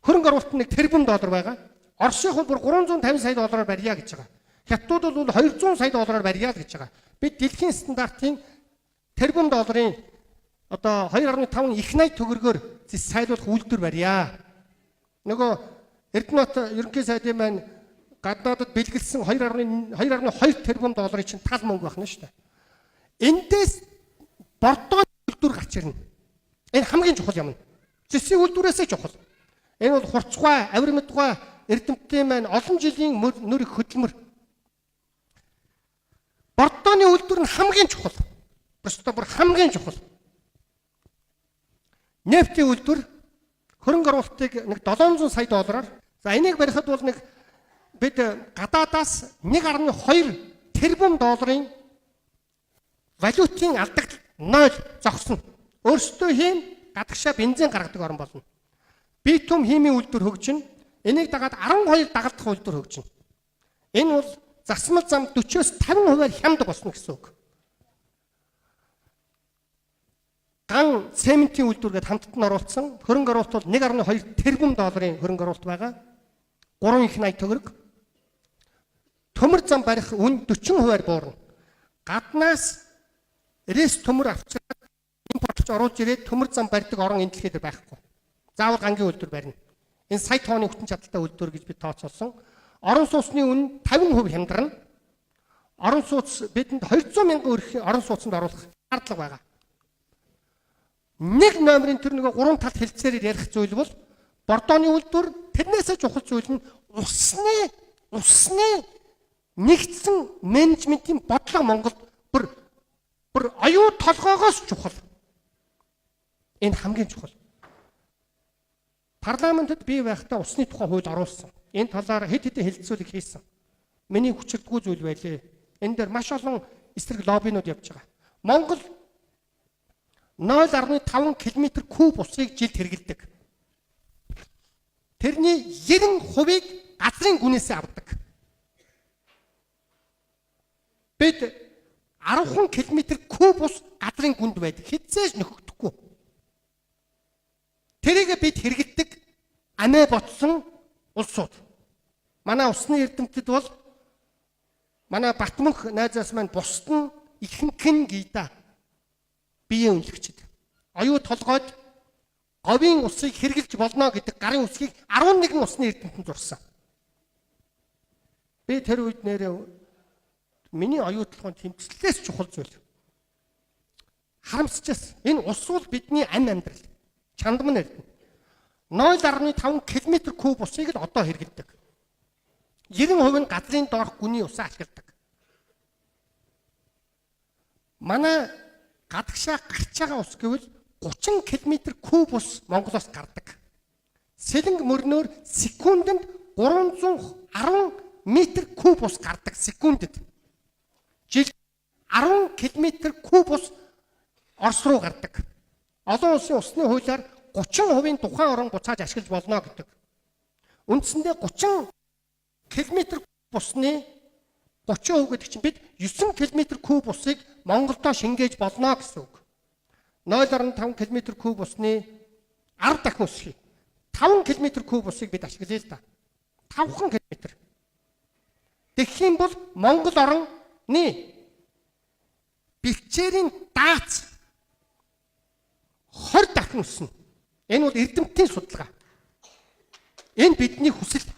Хөрөнгө оруулалт нэг тэрбум доллар байгаа. Оросынх бол 350 сая доллараар барья гэж байгаа. Хятадууд бол 200 сая доллараар барья л гэж байгаа. Бид дэлхийн стандартын тэрбум долларын одоо 2.5 их 80 төгрөгөөр сайлуулах үйлдвэр барья. Нөгөө Эрдэнэт ерөнхий сайдын маань гадаадд бэлгэлсэн 2.2 тэрбум долларын чинь тал мөнгө байна шүү дээ. Эндээс бордооны үйлдвэр гарч ирнэ. Энэ хамгийн чухал юм. Зэсийн үйлдвэрээсээ чухал. Энэ бол хурцгай, авирмдгай эрдэмтдийн маань олон жилийн нөр их хөдөлмөр. Бордооны үйлдвэр нь хамгийн чухал. Босдоо бүр хамгийн чухал. Нефтийн үйлдвэр хөрөнгө оруулалтыг нэг 700 сая доллараар. За энийг барихад бол нэг бид гадаадаас 1.2 тэрбум долларын валютын алдагт 0 зогсно. Өөрсдөө хийн гадагшаа бензин гаргадаг орн болно. Битум химийн үйлдвэр хөгжинэ. Энийг дагаад 12 дагалдах үйлдвэр хөгжинэ. Энэ бол засмал зам 40-50% хямд босно гэсэн үг. Ган цементийн үйлдвэр гээд хамтд нь оруулсан хөрөнгө оруулалт бол 1.2 тэрбум долларын хөрөнгө оруулалт байгаа. 3 их 80 төгрөг. Төмөр зам барих үн 40% буурна. Гаднаас рес төмөр авчираад импортлж оруулж ирээд төмөр зам барьдаг орон энэ дэлхийд байхгүй. Заавал гангийн үйлдвэр барина. Энэ сая тонны хүчин чадалтай үйлдвэр гэж бид тооцоолсон. Орон сууцны үн 50% хямдарна. Орон сууц бидэнд 200 мянган өрх орон сууцанд оруулах шаардлага байгаа. Нэг номерын тэр нэг 3 талт хэлцээрээр ярих зүйл бол бордооны үйлдвэр тэрнээсээ чухал зүйл нь усны нэгдсэн менежментийн бодлого Монголд бүр оюу толгоогоос чухал. Энэ хамгийн чухал. Парламентод би байхдаа усны тухай хууль оруулсан. Энэ талаар хэд хэдэн хэлэлцүүлэг хийсэн. Миний хүчирдэггүй зүйл байлээ. Энэ дээр маш олон эсрэг лоббинууд явж байгаа. Монгол 0.5 км куб усыг жилд хэрэглэдэг. Тэрний 90%-ийг газрын гүнээсээ авдаг. Бид 10 км куб ус газрын гүнд байдаг. Хэзээ ч нөхөгдөхгүй. Тэрийг бид хэрэглэдэг амиа ботсон улсууд. Манай усны эрдэмтэд бол манай Батмөнх найзаас маань бусд нь ихэнх нь гийда биеийн үнэлэгчд. Оюу толгойд говийн усыг хэрэглэж болно гэдэг гарын үсгийг 11 усны эрдэмтэнд зурсан. Би тэр үед нэрээ миний оюу толгойн тэмцлээс чухал зүйл. Харамсчихсан. Энэ ус бол бидний амьдрал. Чандам нь эрдэнэ. 0.5 км куб усыг л одоо хэрэглэдэг. 90% нь газрын доорх гүний усаа ашигладаг. Манай гадагшаа гарч байгаа ус гэвэл 30 км куб ус Монголоос гардаг. Сэлэнг мөрнөөр секундэд 310 метр куб ус гардаг секундэд. Жил 10 км куб ус Орос руу гардаг. Олон улсын усны хуулиар 30% тухайн орон буцааж ашиглаж болно гэдэг. Үндсэндээ 30 км бусны 30% гэдэг чинь бид 9 км куб усыг Монголдо шингээж болно гэсэн үг. 0.5 км куб усны 10 дахин өсөж 5 км куб усыг бид ашиглая л да. 5 км. Тэгэх юм бол Монгол орны бэлчээрийн даац 20 дахин өснө. Энэ бол эрдэмтдийн судалгаа. Энэ бидний хүсэл.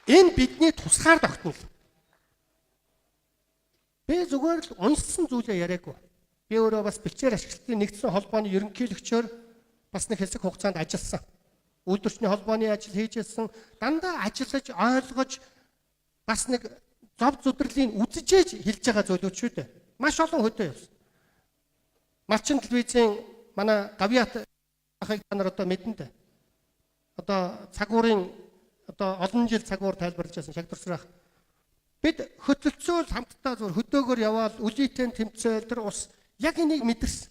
Энэ бидний тусгаар тогтнол. Би зүгээр л уншсан зүйлээ яриаггүй. Би өөрөө бас бэлчээр ашиглалтын нэгдсэн холбооны ерөнхийлөгчөөр бас нэг хэсэг хугацаанд ажилласан. Үйлдвэрчний холбооны ажил хийж ирсэн. Дандаа ажиллаж, ойлгож бас нэг зов зүдрлийн үзэж хэлж байгаа зүйлүүд шүү дээ. Маш олон хөдөө явсан. Малчин телевизийн манай Гавьяат ахыг та нар одоо мэднэ дээ. Одоо цагуурын одоо олон жил цагуур тайлбарлаж байсан шагдарсрах. Бид хөтөлцөөл хамтдаа зөв хөдөөгөр яваад үлийтэй тэмцээл тэр ус яг энийг мэдэрсэн.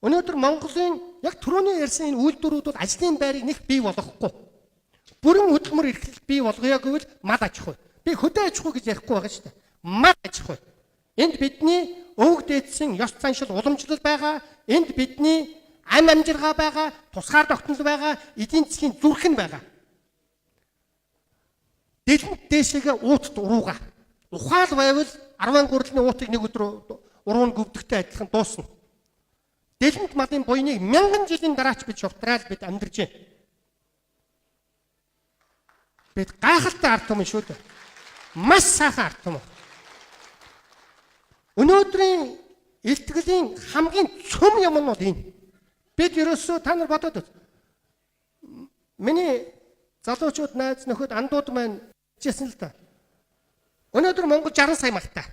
Өнөөдөр Монголын яг түрүүний ярьсан энэ үйлдвэрүүд бол ажлын байрыг нэг бий болгохгүй. Бүрэн хөдөлмөр эрхлэлт бий болгоё гэвэл мал аж ахуй. Би хөдөө аж ахуй гэж ярихгүй байгаа шүү дээ. Мал аж ахуй. Энд бидний өвөг дээдсэн ёс заншил уламжлал байгаа. Энд бидний ам амжиргаа байгаа, тусгаар тогтнол байгаа, эдийн засгийн зүрхэн байгаа. Дэлмт дээшээгээ уут урууга. Ухаал байвал 10 гурилны уутыг нэг өдөр уруунд гүвдэхтэй адилхан дуусна. Дэлмт малын буйныг 1000 жилийн дараач бид шувтраал бид амьдарч байна. Бид гайхалтай ард түмэн шүү дээ. Маш сайхан ард түмэн. Өнөөдрийн илтгэлийн хамгийн цөм юм нь бол энэ. Бид ерөөсөө та нар бодоод үз. Миний залуучууд найз нөхөд андууд маань хичээсэн л да. Өнөөдөр Монгол 60 сая малтай.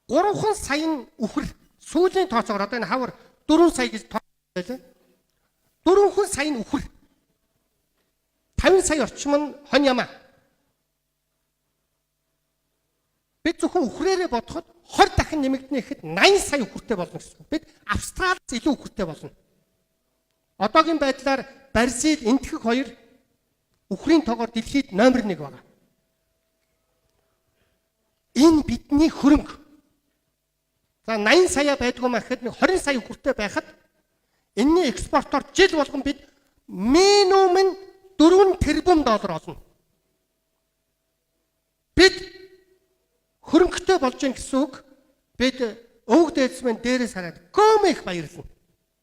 3 сая үхэр сүүлийн тооцоогоор одоо энэ хавар 4 сая гэж тооцоолоо. 4 сая үхэр. 50 сая орчим нь хон ямаа. Бид зөвхөн үхрээрээ бодоход 20 дахин нэмэгдэнэ гэхэд 80 сая үхэртэй болно гэсэн. Бид Австралиас илүү үхэртэй болно. Одоогийн байдлаар Бразил, Энэтхэг хоёр үхрийн тоогоор дэлхийд номер 1 байгаа. Энэ бидний хөрөнгө. За 80 сая байдгүй маа гэхэд 20 сая үхэртэй байхад энэний экспортоор жил болгон бид минимум 4 тэрбум доллар олно. Бид хөрөнгөтэй болж гин гэсэн үг. Бид өвөг дээдс маань дээрээс хараад гомих баярлна.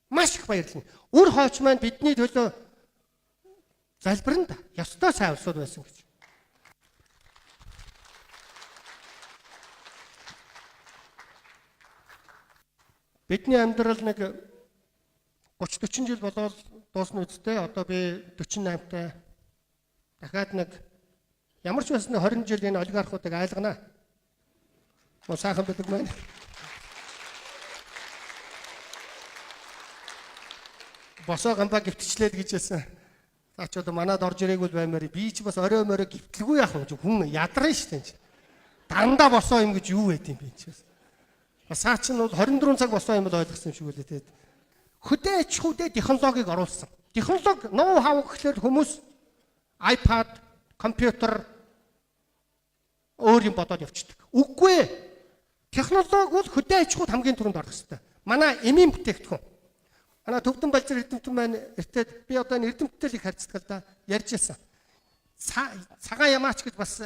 Маш их баярлна. Үр хойч маань бидний төлөө залбирна да. Ёстой сайн усуд байсан гэж. Бидний амьдрал нэг 30-40 жил болоод дуусна үсттэй. Одоо би 48-тай. Дахиад нэг ямар ч байсан 20 жил энэ олигархуудыг айлгана. Mo сайхан байдаг маань. Босоо гамбаа гівтчлээд гэж хэлсэн. Цаач одоо манад орж ирээгүй баймаар би ч бас орой морой гівтлгүй яах вэ? Хүн ядарна шүү дээ. Дандаа босоо юм гэж юу байд юм бэ чи бас. Саач нь бол 24 цаг босоо юм бол ойлгосон юм шиг үлээ тэгээд. Хөдөө аж ахуйд технологиг оруулсан. Технологи ноу хав гэхлээр хүмүүс iPad, компьютер өөр юм бодоод явчихдаг. Үгүй. Технологи бол хөдөө аж ахуйд хамгийн түрүүнд орох хэрэгтэй. Манай эмийн бүтээгдэхүүн. Манай Төвдөн Балжир эрдэмтэн маань эртээд би одоо энэ эрдэмтдэл их харьцдаг л да ярьж байсан. Цагаан ямаач гэж бас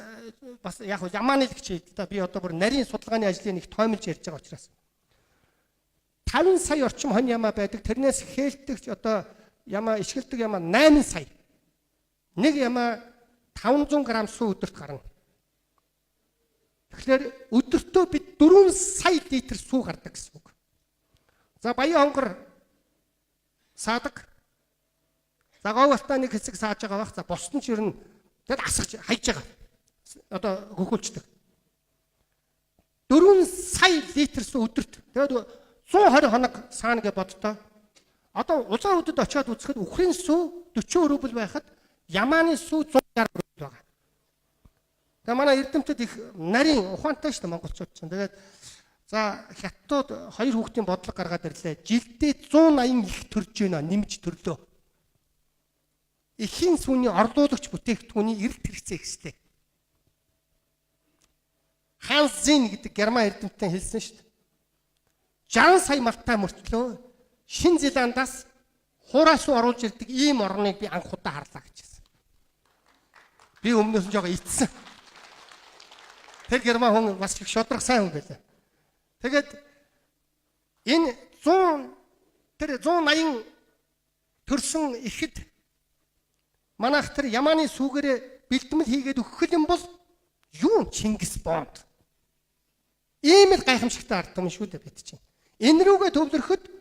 яг ямааны л гэж хэлдэг да. Би одоо бүр нарийн судалгааны ажлыг их тоомлж ярьж байгаа учраас. 50 сая орчим хон ямаа байдаг. Тэрнээс хээлдэг одоо ямаа ишгэлдэг ямаа 8 сая. Нэг ямаа 500 г сүү өдөрт гарна. Тэгэхээр өдөртөө бид 4 сая литр сүү гардаг гэсэн үг. За баян хонгор саадаг. За говьалтаа нэг хэсэг сааж байгаа бах. За бос нь ч ер нь тэгэд асгаж хайж байгаа. Одоо хөхүүлчдэг. 4 сая литр сүү өдөрт. Тэгээд 120 хоног саана гэж боддоо. Одоо улаан хөдөд очиод үзэхэд үхрийн сүү 40 рубль байхад ямааны сүү 160 рубль байгаа. Тэгээ манай эрдэмтэд их нарийн ухаантай шүү дээ монголчууд чинь. Тэгээд за хятадууд 2 хүүхдийн бодлого гаргаад ирлээ. Жилдээ 180 их төрж байна, нэмж төрлөө. Эхийн сүний орлуулагч бүтээгдэхүүний эрэлт хэрэгцээ ихтэй. Ханс Зин гэдэг герман эрдэмтэн хэлсэн шүү дээ. 60 сая малтай мөртлөө Шинэ Зеландаас хуураас руу оруулж ирдэг ийм орныг би анх удаа харлаа гэж хэлсэн. Би өмнөөс нь жоо ицсэн. Тэр герман хүн бас их шодрох сайн хүн байлаа. Тэгээд энэ 180 төрсөн ихэд манайх тэр Ямааны сүүгээрээ бэлтгэл хийгээд өгөх юм бол юу Чингис Бонд. Ийм л гайхамшигтай ард юм шүү дээ бид чинь. Энэ рүүгээ төвлөрөхөд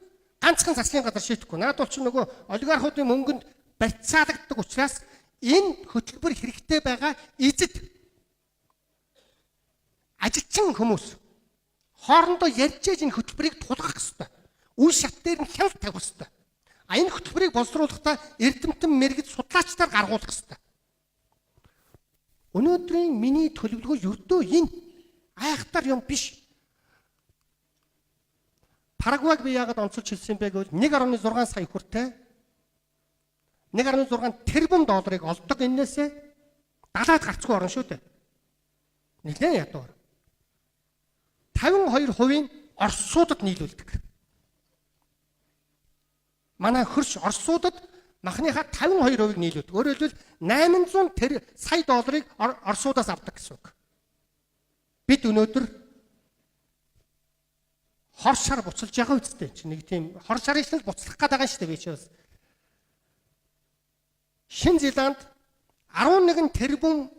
ганцхан засгийн газар шийдэхгүй. Наад бол ч нөгөө олигархуудын мөнгөнд барьцаалагддаг учраас энэ хөтөлбөр хэрэгтэй байгаа эзэд ажилчин хүмүүс хоорондоо ярьж энэ хөтөлбөрийг тулгах ёстой. Үе шат дээр нь хяналт тавих ёстой. А энэ хөтөлбөрийг боловсруулахдаа эрдэмтэн мэрэгд судлаачдаар гаргуулах ёстой. Өнөөдрийн миний төлөвлөгөө ердөө энэ айхтар юм биш. Парагвайг би яагаад онцолж хэлсэн бэ гэвэл 1.6 сая хүртэл 1.6 тэрбум долларыг олдог энээсээ далаад гарцгүй орно шүү дээ. Нэлээд ядуур. 52% Оросуудад нийлүүлдэг. Манай хөрш Оросуудад махныхаа 52% нийлүүлдэг. Өөрөөр хэлбэл 800 сая долларыг Оросуудаас авдаг гэсэн үг. Бид өнөөдөр хор шар буцалж байгаа үстэй чи нэг тийм хор шарыг л буцлах гээд байгаа шүү дээ би чи бас. Шинэ Зеланд 11 тэрбум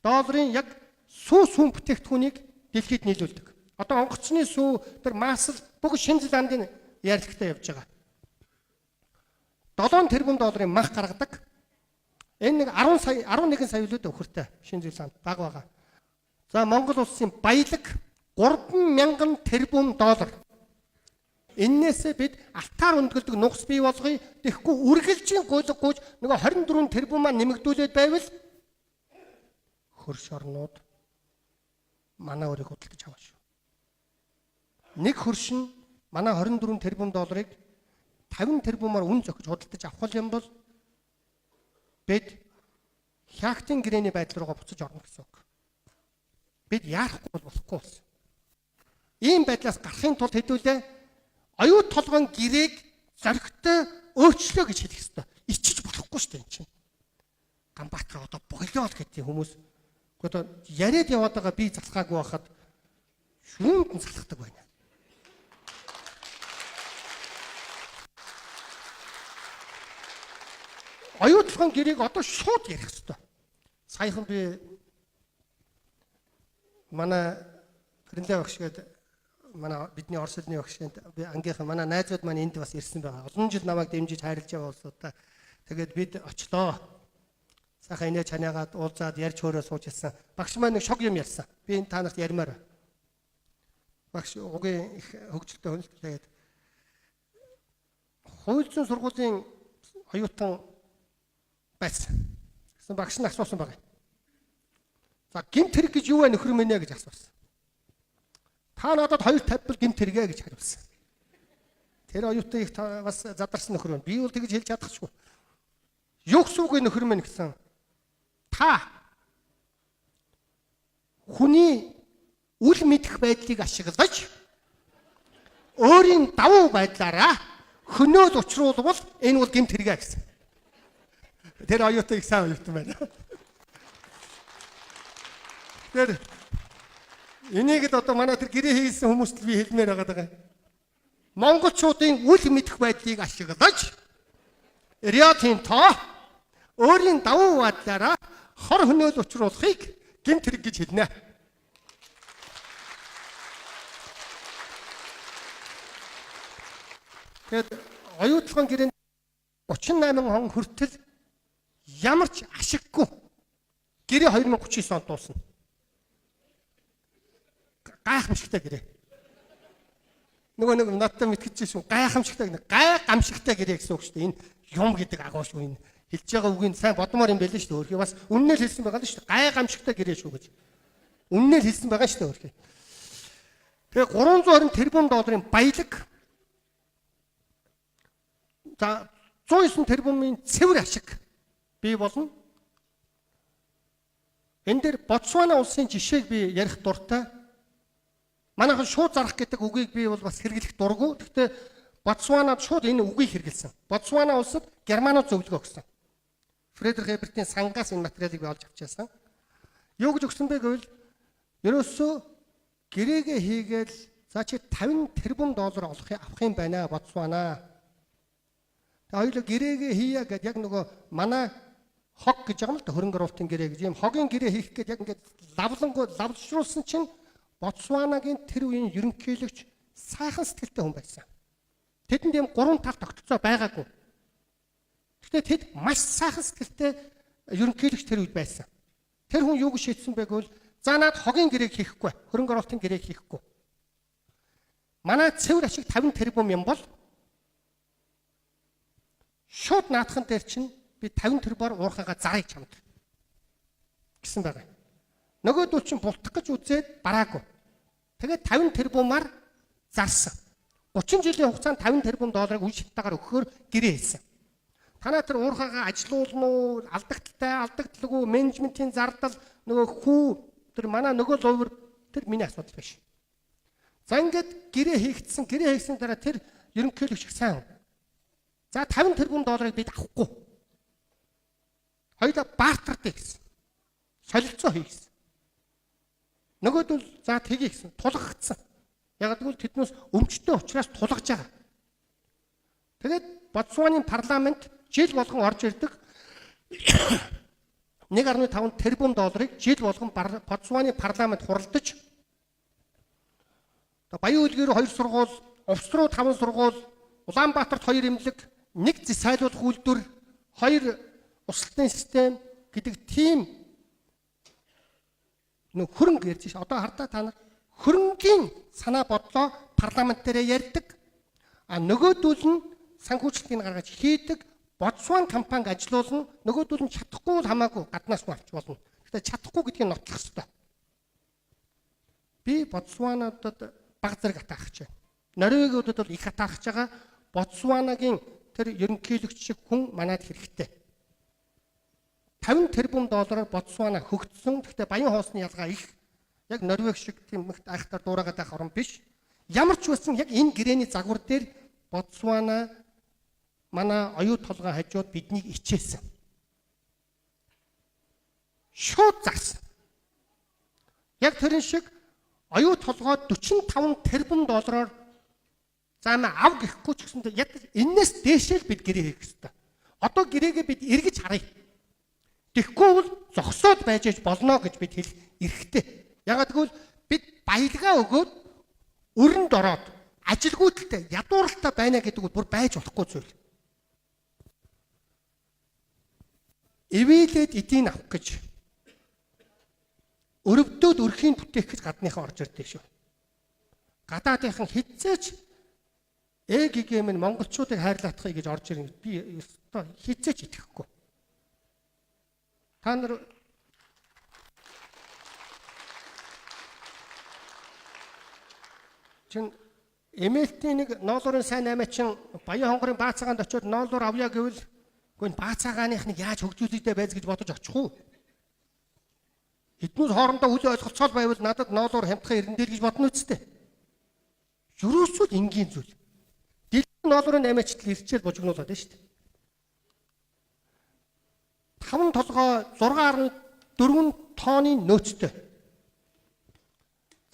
долларын яг сүүн бүтээгдэхүүнийг дэлхийд нийлүүлдэг. Одоо онгоцны сүү тэр масл бүгд Шинэ Зеландын ярилгтай явж байгаа. 7 тэрбум долларын мах гаргадаг. Энэ нэг 11 сая үлээд өхөртэй Шинэ Зеланд баг байгаа. За Монгол улсын баялаг 3,000 тэрбум доллар. Эннээсээ бид алтаар өндгөлдөг нугас бий болгоё. Тэгэхгүй үргэлжийн гуйлга гуйж нөгөө 24 тэрбумаа нэмэгдүүлээд байвал хөрш орнууд манай өрийг худалдаж авах шүү. Нэг хөрш нь манай 24 тэрбум долларыг 50 тэрбумаар үн зохиж худалдаж авах юм бол бид хяактын гэрээний байдал руугаа буцаж орно гэсэн үг. Бид яарахгүй болохгүй болсон. Ийм байдлаас гарахын тулд хэдүүлээ оюут толгойн гэрээг зоригтой өөрчлөө гэж хэлэх ёстой. Ичиж болохгүй шүү дээ энэ чинь. Ганбаатар одоо боглоо л гэдэг хүмүүс. Одоо яриад яваад байгаа би залхаагүй байхад шүүнд нь залхдаг байна. Оюут толгойн гэрээг одоо шууд ярих ёстой. Саяхан би манай Гринлей багш гэдэг манай бидний Орос хэлний багшинд би ангийнхан манай найзууд маань энд бас ирсэн байгаа. Олон жил намайг дэмжиж хайрлаж байгаа улсуудаа. Тэгээд бид очлоо. Сайхан инээ чанаагаад уулзаад ярьж хөөрөө сууж ирсэн. Багш маань нэг шог юм ярьсан. Би энэ та нарт ярмаар. Багш угийн их хөгжилтэй хүн л тэгээд хууль зүйн сургуулийн оюутан байсан. Гэсэн багш нь асуусан байгаа. За гэмт хэрэг гэж юу вэ нөхөр минь гэж асуусан. Та надад 2 тавьбал гэмт хэрэгэ гэж хариулсан. Тэр оюутан их бас задарсан нөхөр минь. Би бол тэгж хэлж чадахгүй. Юу гэсэн үг нөхөр минь гэсэн. Та хүний үл мэдэх байдлыг ашиглаж өөрийн давуу байдлаараа хөнөөл учруулбал энэ бол гэмт хэрэгэ гэсэн. Тэр оюутан их сайн оюутан байна. Тэр энийг л одоо манай тэр гэрээ хийсэн хүмүүст би хэлмээр байгаа. Монголчуудын үл мэдэх байдлыг ашиглаж Риотын тоо өөрийн давуу байдлаараа хор хөнөөл учруулахыг гэмт хэрэг гэж хэлнэ. Тэгэд оюутлогын гэрээнд 38 хон хүртэл ямар ч ашиггүй гэрээ 2039 онд дуусна. Гайхамшигтай гэрээ. Нөгөө нэг надтай мэдчихсэн шүү. Гайхамшигтай гэрээ. Гай гамшигтай гэрээ гэсэн үг шүү дээ. Энэ юм гэдэг агуу шүү. Энэ хэлж байгаа үгийг сайн бодмоор юм байл шүү дээ. Өөрхий бас үннээр хэлсэн байгаа л шүү дээ. Гай гамшигтай гэрээ шүү гэж. Үннээр хэлсэн байгаа шүү дээ өөрхий. Тэгээ 320 тэрбум долларын баялаг. За 109 тэрбумын цэвэр ашиг бий болно. Энэ дээр Ботсвана улсын жишээг би ярих дуртай. Манайхан шууд зарах гэдэг үгийг би бол бас хэрэглэх дурггүй. Гэхдээ Ботсванад шууд энэ үгийг хэрэгэлсэн. Ботсвана улсад германууд зөвлөгөө өгсөн. Фредерик Эбертийн сангаас энэ материалыг би олж авчаасан. Юу гэж өгсөн бэ гэвэл ерөөсөө гэрээгээ хийгээл за чи 50 тэрбум доллар авах юм байна Ботсвана. Тэгээ хоёул гэрээгээ хийя гэд яг нөгөө манай хог гэж байгаа юм л да хөрөнгө оруулалтын гэрээ гэж юм хогийн гэрээ хийх гээд яг ингээд лавлшруулсан чинь Ботсванагийн тэр үеийн ерөнхийлөгч сайхан сэтгэлтэй хүн байсан. Тэдэнд юм 3 тал тогтцоо байгаагүй. Гэхдээ тэд маш сайхан сэтгэлтэй ерөнхийлөгч тэр үед байсан. Тэр хүн юу гэж шийдсэн бэ гэвэл за наад хогийн гэрээг хийхгүй, хөрөнгө оруулалтын гэрээг хийхгүй. Манай цэвэр ашиг 50 тэрбум юм бол шууд наадхан дээр чинь би 50 тэрбумаар уурхаага зарыг чамд гэсэн байгаа. Нөгөөдөл чинь бултах гэж үзээд бараагүй. Тэгээд 50 тэрбумаар зарсан. 30 жилийн хугацаанд 50 тэрбум долларыг үн шилтаагаар өгөхөөр гэрээ хийсэн. Танаа тэр уурхаага ажилуулна уу, алдагдaltaгүй менежментийн зардал нөгөө хүү тэр манай нөгөө ловер тэр миний асуудал биш. За ингээд гэрээ хийгдсэн дараа тэр ерөнхийлөгч сайн. За 50 тэрбум долларыг бид авахгүй. Хоёулаа бартартай гэсэн. Солилцоо хийсэн. Нөгөөдөл за тгий гэсэн тулгагдсан. Яг гэвэл тэднээс өмчтэй учраас тулгаж байгаа. Тэгээд Ботсваны парламент жил болгон орж ирдэг 1.5 тэрбум долларыг жил болгон Ботсваны парламент хуралдаж Баян үлгэр 2 сургууль, Увс руу 5 сургууль, Улаанбаатарт 2 эмнэлэг, 1 зэсайлуулах үйлдвэр, 2 услалтын систем гэдэг тийм нөх хөрөнгө ярьж ш. Одоо хардаа та нар хөрөнгийн санаа бодлоо парламент дээр ярьдаг. А нөгөөдүүл нь санхүүжилтийг гаргаж хийдэг. Ботсван компаниг ажилуулна. Нөгөөдүүл нь чадахгүй бол хамаагүй гаднаас нь авч болно. Гэхдээ чадахгүй гэдгийг нотлох хэрэгтэй. Би Ботсванадад баг зэрэг атаахч байна. Норвегиудад бол их атаахч байгаа. Ботсванагийн тэр ерөнхийлөгч шиг хүн манайд хэрэгтэй. 50 тэрбум доллараар Ботсвана хөгжсөн. Гэхдээ баян хоосны ялгаа их. Яг Норвеги шиг тийм их айхтар дуурайгаад байх орн биш. Ямар ч байсан яг энэ гэрээний загвар дээр Ботсвана манай оюу толгой хажууд биднийг ичээсэн. Шууд зарсан. Яг тэрэн шиг оюу толгой 45 тэрбум доллараар заамаа ав гэхгүй ч гэсэн яг энэс дээшэл бид гэрээ хийх хэрэгтэй. Одоо гэрээгээ бид эргэж харъя. Тэгэхгүй бол зогсоод байж болно гэж бид хэлэх эрхтэй. Ягаад гэвэл бид баялгаа өгөөд өрөнд ороод ажилгүйдэлтэй ядууралтай байна гэдэг нь бүр байж болохгүй зүйл. Эвэлээд эдийн авах гэж өрөвдөөд өрхийн бүтээх гэж гадныхаа орж ирдэг шүү. Гадаадынхан хизээч ЭГГ минь монголчуудыг хайрлаахыг гэж орж ирнэ. Би өстой хизээч итгэхгүй. Та нар чин эмээлтийн нэг ноолуурын сайн аймаачин Баян хонгорын баацаагаанд очиод ноолуур авъя гэвэл үгүй баацаагааных нь яаж хөгжүүлэхтэй байз гэж бодож очих уу? Эднүүд хоорондоо үл ойлголцоол байвал надад ноолуур хямдхан ирэн дээр гэж бодно үсттэй. Юуруусууд энгийн зүйл. Дэлхийн ноолуурын аймаачтал ирчээл бужигнуулаад байна шүү дээ. 5 толгой 6.4 тонны нөөцтэй.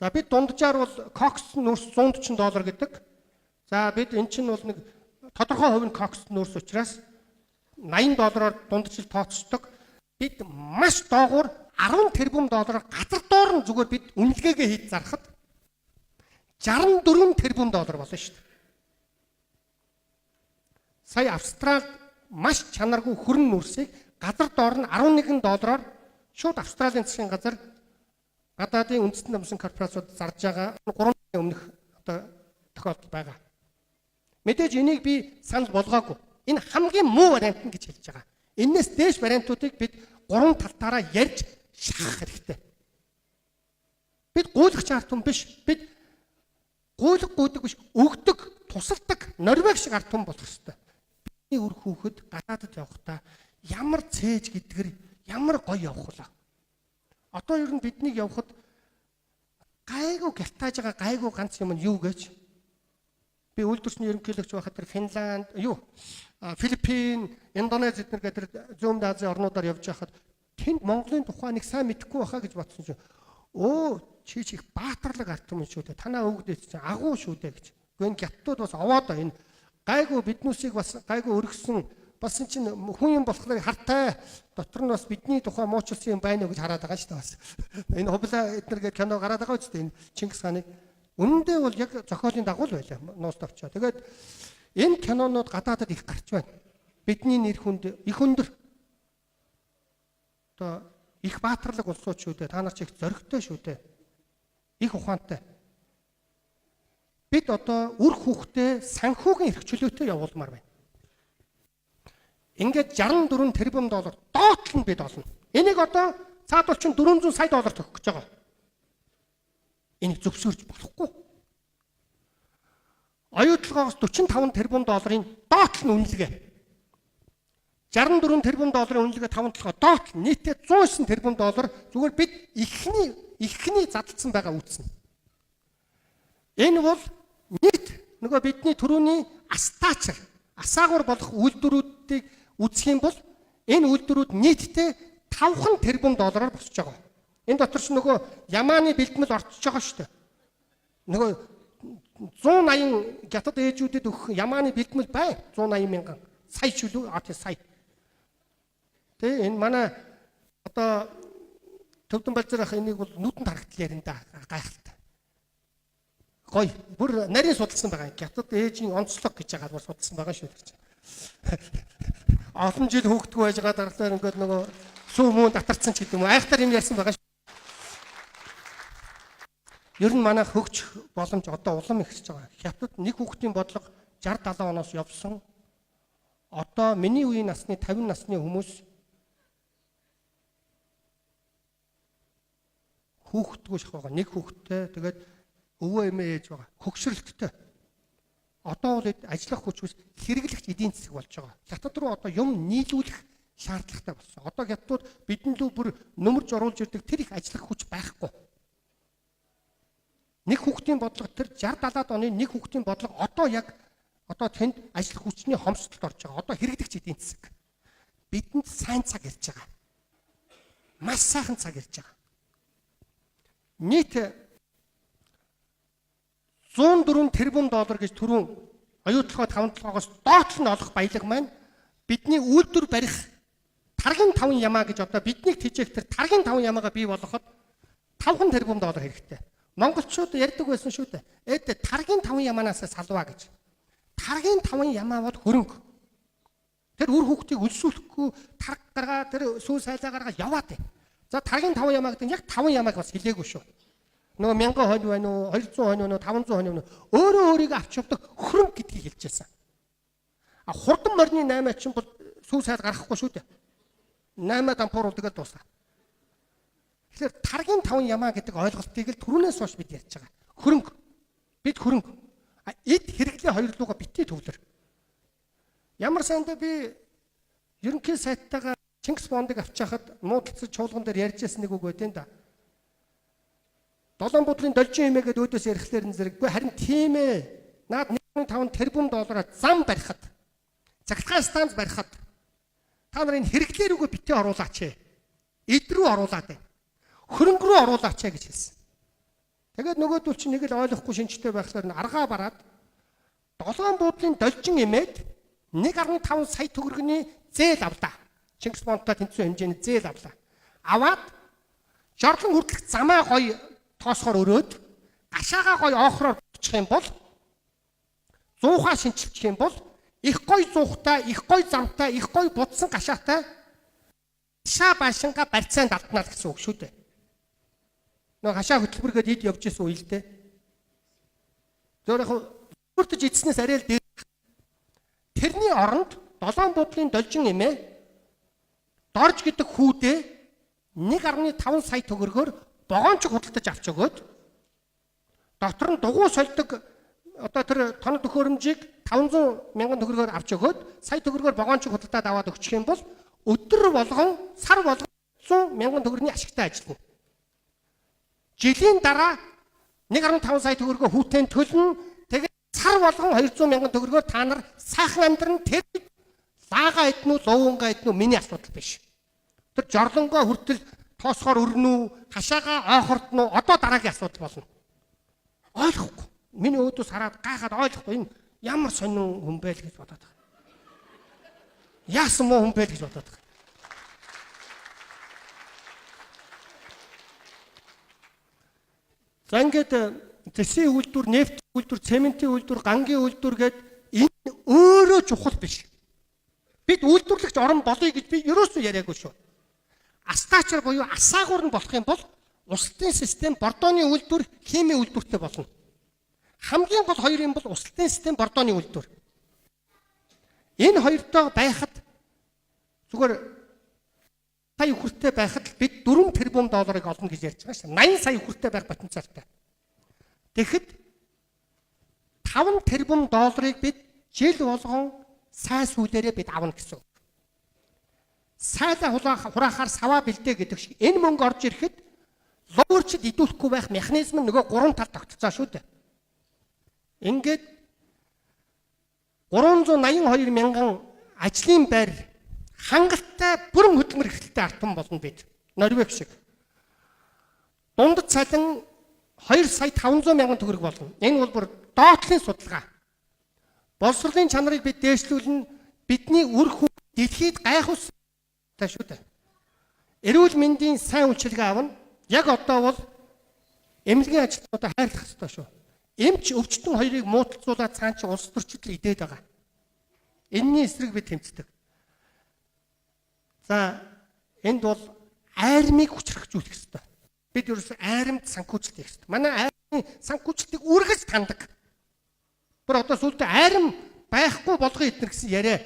За бид дунджаар бол кокс нүүрс $140 гэдэг. За бид эн чинь бол нэг тодорхой хувь нь кокс нүүрс учраас $80-аар дундчил тооцдог. Бид маш доогуур 10 тэрбум доллараар газар доор нь зүгээр бид үнэлгээгээ хийж зарахад 64 тэрбум доллар болно шүү дээ. Сая Австрал маш чанаргүй хөрөн нүүрсийг газар доор нь $11 шууд Австралийн засгийн газар гадаадын үндэстэн намсан корпорациуд зарж байгаа 3 сарын өмнөх одоо тохиолдол байгаа. Мэдээж энийг би санал болгоогүй. Энэ хамгийн муу вариант нь гэж хэлж байгаа. Энээс дээш вариантуудыг бид гурван талтаараа ярьж шахах хэрэгтэй. Бид гуйлагч ард түмэн биш. Бид гуйдаг биш, өгдөг, тусалдаг, норвег шиг ард түмэн болох хэрэгтэй. Бидний үр хүүхэд гадаадд явахдаа ямар цээж гэдгээр ямар гоё явах вэ? Одоо ер нь биднийг явахад гайгүй гялтааж байгаа гайгүй ганц юм нь юу гэж? Би үйлдвэрчний ерөнхийлөгч байхад тэр Финланд, Филиппин, Индонез эднэр гэдэг зүүн Азийн орнуудаар явж байхад тэнд Монголын тухай нэг сайн мэдэхгүй байхаа гэж бодсон чинь чи их баатарлаг ард түмэн шүү дээ. Танаа өвгдөөс чинь агуу шүү дээ гэж. Гэхдээ энэ гяттууд бас овоодоо энэ гайгүй биднүүсийг бас гайгүй өргөсөн бас чинь хүн юм болохоор хартай дотор нь бас бидний тухай муучлсан юм байна уу гэж хараад байгаа шүү дээ бас. Энэ хублаа эднэр гээд кино гараад байгаа үстэй энэ Чингис хааны. Үнэндээ бол яг зохиолын дагуу л байлаа нууц тавчаа. Тэгээд энэ кинонууд гадаадад их гарч байна. Бидний нэр хүнд их өндөр. Одоо их баатарлаг улсууд шүү дээ. Та нар ч их зоригтой шүү дээ. Их ухаантай. Бид одоо үр хүүхдээ санхүүгийн эрх чөлөөтэй явуулмаар байна. Ингээд 64 тэрбум доллар доотл нь бид олно. Энийг одоо цаадуул чинь 400 сая доллар төгөх гэж байгаа. Энийг зөвшөөрч болохгүй. Оюутлагоос 45 тэрбум долларын доотл нь үнэлгээ. 64 тэрбум долларын үнэлгээ 5 толгой доотл нийтдээ 109 тэрбум доллар зүгээр бид ихний задлсан байгаа үүснэ. Энэ бол нийт нөгөө бидний түрүүний астаачар асаагур болох үйлдвэрүүдийг үзэх юм бол энэ үйлдвэрүүд нийтдээ 5 тэрбум доллараар босч байгаа. Энэ дотор ч нөгөө Ямааны бэлтгэл орчиж байгаа шүү дээ. Нөгөө 180 гятад ээжүүдэд өгөх Ямааны бэлтгэл бай 180 мянган сая чөлөө сая. Тэ энэ манай одоо Төвдөн Балзар ах энийг бол нүдэнд харагдал ярина да гайхалтай. Гой бүр нарийн судалсан байгаа. Гятад ээжийн онцлог гэж байгаа бол судалсан байгаа шүү дээ. Олон жил хөөгдгөө байж байгаа дараалал ингээд нөгөө сүү мөн татарцсан ч гэдэг юм уу айхтар юм ярьсан байгаа шүү. Ер нь манай хөгж боломж одоо улам ихсэж байгаа. Хятад нэг хүүхдийн бодлого 60 70 оноос явсан. Одоо миний үеийн насны 50 насны хүмүүс хүүхдгүй шах байгаа. Нэг хүүхдтэй тэгээд өвөө эмээ ээж байгаа. Хөгшрөлттэй. Одоо бол ажиллах хүчээс хэрэглэгч эдийн засаг болж байгаа. Хятад руу одоо юм нийлүүлэх шаардлагатай болсон. Одоо хятадууд бидэнд л бүр нөмөрж оруулж ирдэг тэр их ажиллах хүч байхгүй. Нэг хүүхдийн бодлого тэр 60 70-аад оны нэг хүүхдийн бодлого одоо яг одоо тэнд ажиллах хүчний хомсдолд орж байгаа. Одоо хэрэглэгч эдийн засаг. Бидэнд сайн цаг ирж байгаа. Маш сайхан цаг ирж байгаа. Нийт 104 тэрбум доллар гэж түрүүн оюутлогоо 5 толгоогоос доотл нь олох баялаг маань бидний үйлдвэр барих таргийн 5 ямаа гэж одоо биднийг тэжээх тэр таргийн 5 ямаагаа бий болгоход 5 тэрбум доллар хэрэгтэй. Монголчууд ярьдаг байсан шүү дээ. Эд таргийн 5 ямаанаас салваа гэж. Таргийн 5 ямаа бол хөрөнгө. Тэр үр хүүхдийг өлсүүлэхгүй тарг гаргаа тэр сүү сайлаа гаргаа яваад байна. За таргийн 5 ямаа гэдэг нь яг 5 ямааг бас хэлээгүй шүү. Нөгөө 1000 хонь байна уу, 200 хонь байна уу, 500 хонь байна уу? Өөрөө өөрийгөө авч явдаг хөрөнгө гэдгийг хэлчихсэн. А хурдан морины 8 чинь бол сүү сайд гаргахгүй шүү дээ. 8 дампууруулдаг л дуусаа. Тэгэхээр таргийн 5 ямаа гэдэг ойлголтыг л түрүүнээс хойш бид ярьж байгаа. Хөрөнгө. Бид хөрөнгө. Эд хэрэглээ хоёр луга битгий төвлөр. Ямар сандаа би ерөнхий сайттайгаа Чингис бондыг авчаахад нуудлцад чуулган дээр ярьж яссан нэг үг байдیں۔ Да. 7 бодлын должин эмээгээд өөдөөс ярихлаар энэ зэрэггүй харин тийм ээ. Наад 1.5 тэрбум доллараар зам барихад, цахилгаан станц барихад та нарын хэрэглээ рүүгээ битээ оруулаач ээ. Эд рүү оруулаад байна. Хөрөнгө рүү оруулаач гэж хэлсэн. Тэгээд нөгөөдөл чинь нэг л ойлгохгүй шинжтэй байхлаар аргаа бараад 7 буудлын должин эмээд 1.5 сая төгрөгийн зээл авлаа. Чингис бондтой тэнцвэр хэмжээний зээл авлаа. Аваад жорлон хүртэлх замаа гоё тоосхоор өрөөд гашаагаа гоё оохроор бучих юм бол 100-аа шинчилчих юм бол их гоё зуухтай, их гоё замтай, их гоё будсан гашаатай гашаа башинга барьцаанд алднаа гэсэн үг шүү дээ. Нөгөө гашаа хөтөлбөргээд ид явж исэн үе л дээ. Зөвхөн яг хүртэж идснээс арай л дээр тэрний оронд 7 буудлын должин эмээ Дорж гэдэг хүүдээ 1.5 сая төгрөгөөр богоонч худалдаж авч өгөөд дотор нь дугуй сольдог одоо тэр тоног төхөөрөмжийг 500 мянган төгрөгөөр авч өгөөд сая төгрөгөөр богоонч худалдаад аваад өгчих юм бол өдөр болгон сар болгон 100 мянган төгрөгийн ашигтай ажиллана. Жилийн дараа 1.5 сая төгрөгөө хүүтэн төлнө. Тэгээд сар болгон 200 мянган төгрөгөөр та нар сайхан амьдран тэр лаага иднүү, ловонгаа иднүү миний асуудал биш. Тэр жорлонгоо хүртэл тоосгоор өрнүү, хашаага оохордно одоо дараагийн асуудал болно. Ойлгохгүй. Миний өөдөөс хараад гайхаад ойлгохгүй энэ ямар сонин хүн бэ л гэж бодоод байгаа. Яасан муу хүн бэ л гэж бодоод байгаа. За ингээд зэсийн үйлдвэр, нефтийн үйлдвэр, цементийн үйлдвэр, гангийн үйлдвэр гээд энэ өөрөө чухал биш. Бид үйлдвэрлэгч орон болъё гэж би ерөөсөө яриаггүй шүү. Астаачар буюу асаагуур нь болох юм бол усалтын систем бордооны үйлдвэр, химийн үйлдвэртэй болно. Хамгийн гол хоёр юм бол усалтын систем, бордооны үйлдвэр. Энэ хоёртой байхад зүгээр сая хүртээ байхад бид 4 тэрбум долларыг олно гэж ярьж байгаа шээ. 80 сая хүртээ байх потенциалтай. Тэгэхэд 5 тэрбум долларыг бид жил болгон сай сүүлээрээ бид авна гэсэн. Сайлаа хураахаар саваа бэлдээ гэдэг шиг энэ мөнгө орж ирэхэд луурчд идүүлэхгүй байх механизм нөгөө 3 тал тогтцоо шүү дээ. Ингээд 382 мянган ажлын байр хангалттай бүрэн хөдөлмөр эрхлэлтэй артан болно бид. Норвег шиг. Дундад цалин 2 сая 500 мянган төгрөг болно. Энэ бол бүр доотлын судалгаа. Боловсролын чанарыг бид дээшлүүлнэ. Бидний үр хүн дэлхийд гайхуулсан шүү дээ. Эрүүл мэндийн сайн үйлчилгээ авна. Яг одоо бол эмнэлгийн ажилтнуудаа хайрлах хэрэгтэй шүү. Эмч өвчтөн хоёрыг муудалцуулаад цаан чи улс төрчдөл идээд байгаа. Энэний эсрэг бид тэмцдэг. За энд бол айрмыг хүчрхжүүлэх хэрэгтэй. Бид ерөөсөө айрамд санхүүжилт хийх хэрэгтэй. Манай айрмын санхүүжилтийг үргэлж таньдаг. Бүр одоо сүүлдээ айрам байхгүй болгоё эднэр гэсэн яриа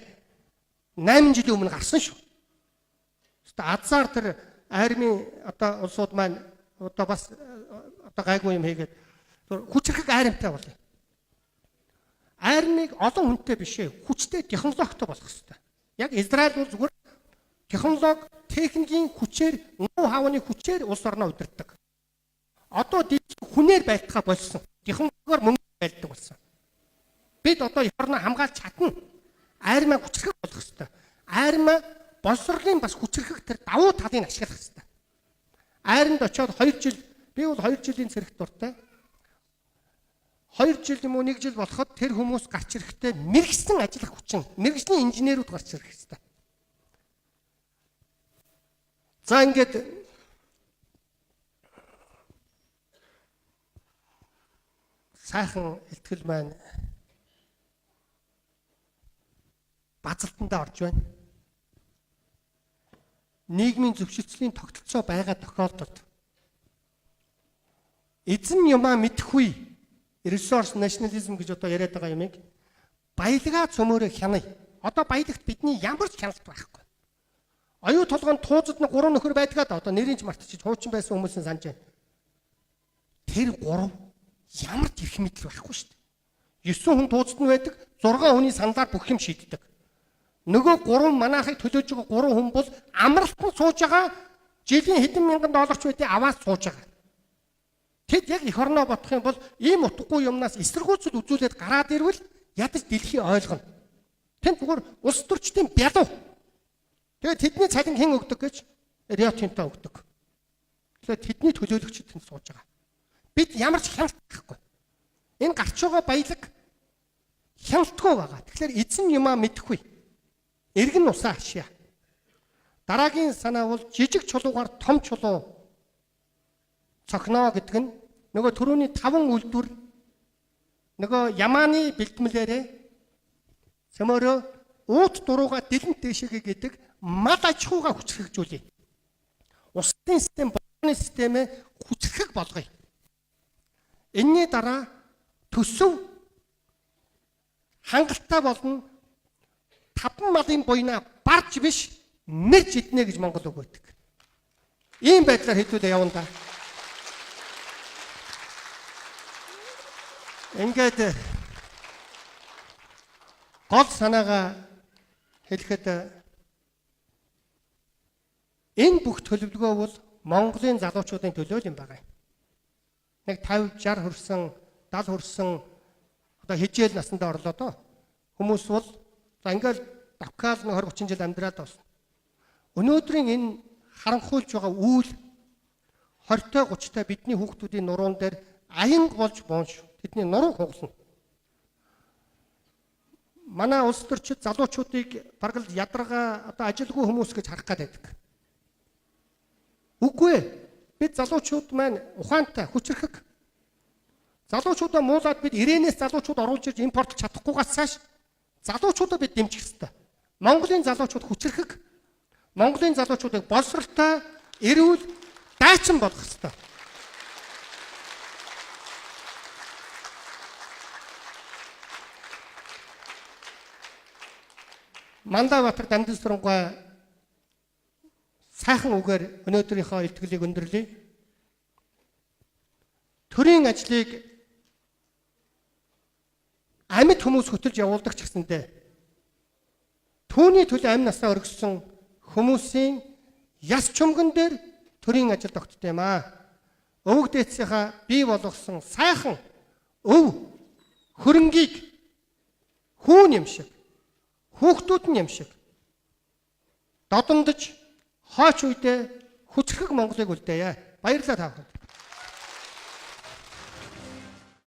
8 жилийн өмнө гарсан шүү. Азар тэр айрмын одоо улсууд маань одоо бас одоо гайгүй юм хийгээд хүчрхэг айрамтай болъё. Айрмыг олон хүнтэй биш ээ, хүчтэй технологитой болгох хэрэгтэй. Яг Израиль бол зүгээр технологи, техникийн хүчээр, нуу хавны хүчээр улс орноо удирддаг. Одоо хүнээр байлтгаа болсон. Технологиор мөнгө байлдаг болсон. Бид одоо эх орноо хамгаалж чадна. Айрмаа хүчрхэг болгох хэрэгтэй. Айрмаа боловсролын бас хүчрхэг тэр давуу талыг ашиглах хэрэгтэй. Айранд очиод 2 жил, би бол 2 жилийн цэрэгт дуртай. 2 жил юм уу 1 жил болоход тэр хүмүүс гарч ирэхдээ мэрэгсэн ажиллах хүчин, мэрэгжлийн инженерүүд гарч ирэх хэрэгтэй. За ингээд сайхан ихтгэл маань базалтандаа орж байна. Нийгмийн зөвшөлтсөлийн тогтолцоо байгаа тохиолдолд эзэн юмаа мэдэхгүй ресурс национализм гэж одоо яриад байгаа юмыг баялгаа цөмөөрөө хяная. Одоо баялагт бидний ямар ч хяналт байхгүй. Оюу толгойн туузад нь 3 нөхөр байдгаа да одоо нэрийн ч мартчих хуучин байсан хүмүүсийн санаж байна. Тэр 3 ямар ч эрх мэдэл байхгүй шүү дээ. 9 хүн туузад нь байдаг, 6 хүний саналаар бүх юм шийддэг. Нөгөө 3 манайхыг төлөөж байгаа 3 хүн бол амралтанд сууж байгаа жилийн хэдэн мянган долларч байдгийг аваад сууж байгаа. Тэд яг эх орноо бодох юм бол ийм утгагүй юмнаас эсэргүүцэл үзүүлээд гараад ирвэл ядаж дэлхий ойлгоно. Тэнд зүгээр улс төрчдийн бялуу. Тэгээд тэдний цалин хэн өгдөг гэж Риотинто өгдөг. Тэгээд тэдний төлөөлөгчд тэнд сууж байгаа. Бид ямар ч хяналт байхгүй. Энэ гарч байгаа баялаг хяналтгүй байгаа. Тэгэхээр эзэн юмаа мэдэхгүй. Эргэн усаа ашия. Дараагийн санаа бол жижиг чулуугаар том чулуу цохноо гэдэг нь нөгөө түрүүний 5 үйлдвэр нөгөө ямааны бэлтгэлээрээ цөмөрөө уут дурууга дэлэнт дэшегээ гэдэг мал аж ахуйгаа хүчрхэгжүүлье. Усны систем, боловсролын системээ хүчрхэг болгоё. Энэний дараа төсөв хангалттай болно. 5 малын буйнаа барж биш мэрж иднэ гэж Монгол үг байдаг. Ийм байдлаар хэдүүдээ явна да. Ингээд гол санаагаа хэлэхэд энэ бүх төлөвлөгөө бол Монголын залуучуудын төлөө юм байна. Нэг 50, 60 хүрсэн, 70 хүрсэн одоо хижээл насандаа орлоо доо. Хүмүүс бол за ингээл давхаал 20 30 жил амьдраад байна. Өнөөдрийн энэ харанхуйлж байгаа үйл 20-той 30-той бидний хүүхдүүдийн нуруун дээр аянг болж буунш. Тэдний нуруу хугална. Манай улс төрчид залуучуудыг бараг л ядаргаа одоо ажилгүй хүмүүс гэж харах гэдэг. Үгүй ээ. Бид залуучууд маань ухаантай, хүчрхэг. Залуучуудаа муулаад бид ирээнээс залуучууд оруулж ирж импортлж чадахгүйгаас цааш залуучуудаа бид дэмжих ёстой. Монголын залуучууд хүчрхэг. Монголын залуучуудыг боловсралтай, эрүүл, дайчин болгох ёстой. Мандавбаатар Дамжин сургууль сайхан үгээр өнөөдрийнхөө илтгэлийг өндөрлөе. Төрийн ажлыг амьд хүмүүс хөтөлж явуулдаг ч гэсэндээ түүний төлөө амь насаа өргөссөн хүмүүсийн яс чумган дээр төрийн ажил тогтдог юм аа. Өвөг дээдсийнхаа бий болгосон сайхан өв хөрөнгийг хүүн юм шиг хүүхдүүд нь юм шиг додомдож хооч үедээ хүчрхэг Монголыг үлдээе. Баярлалаа та бүхэнд.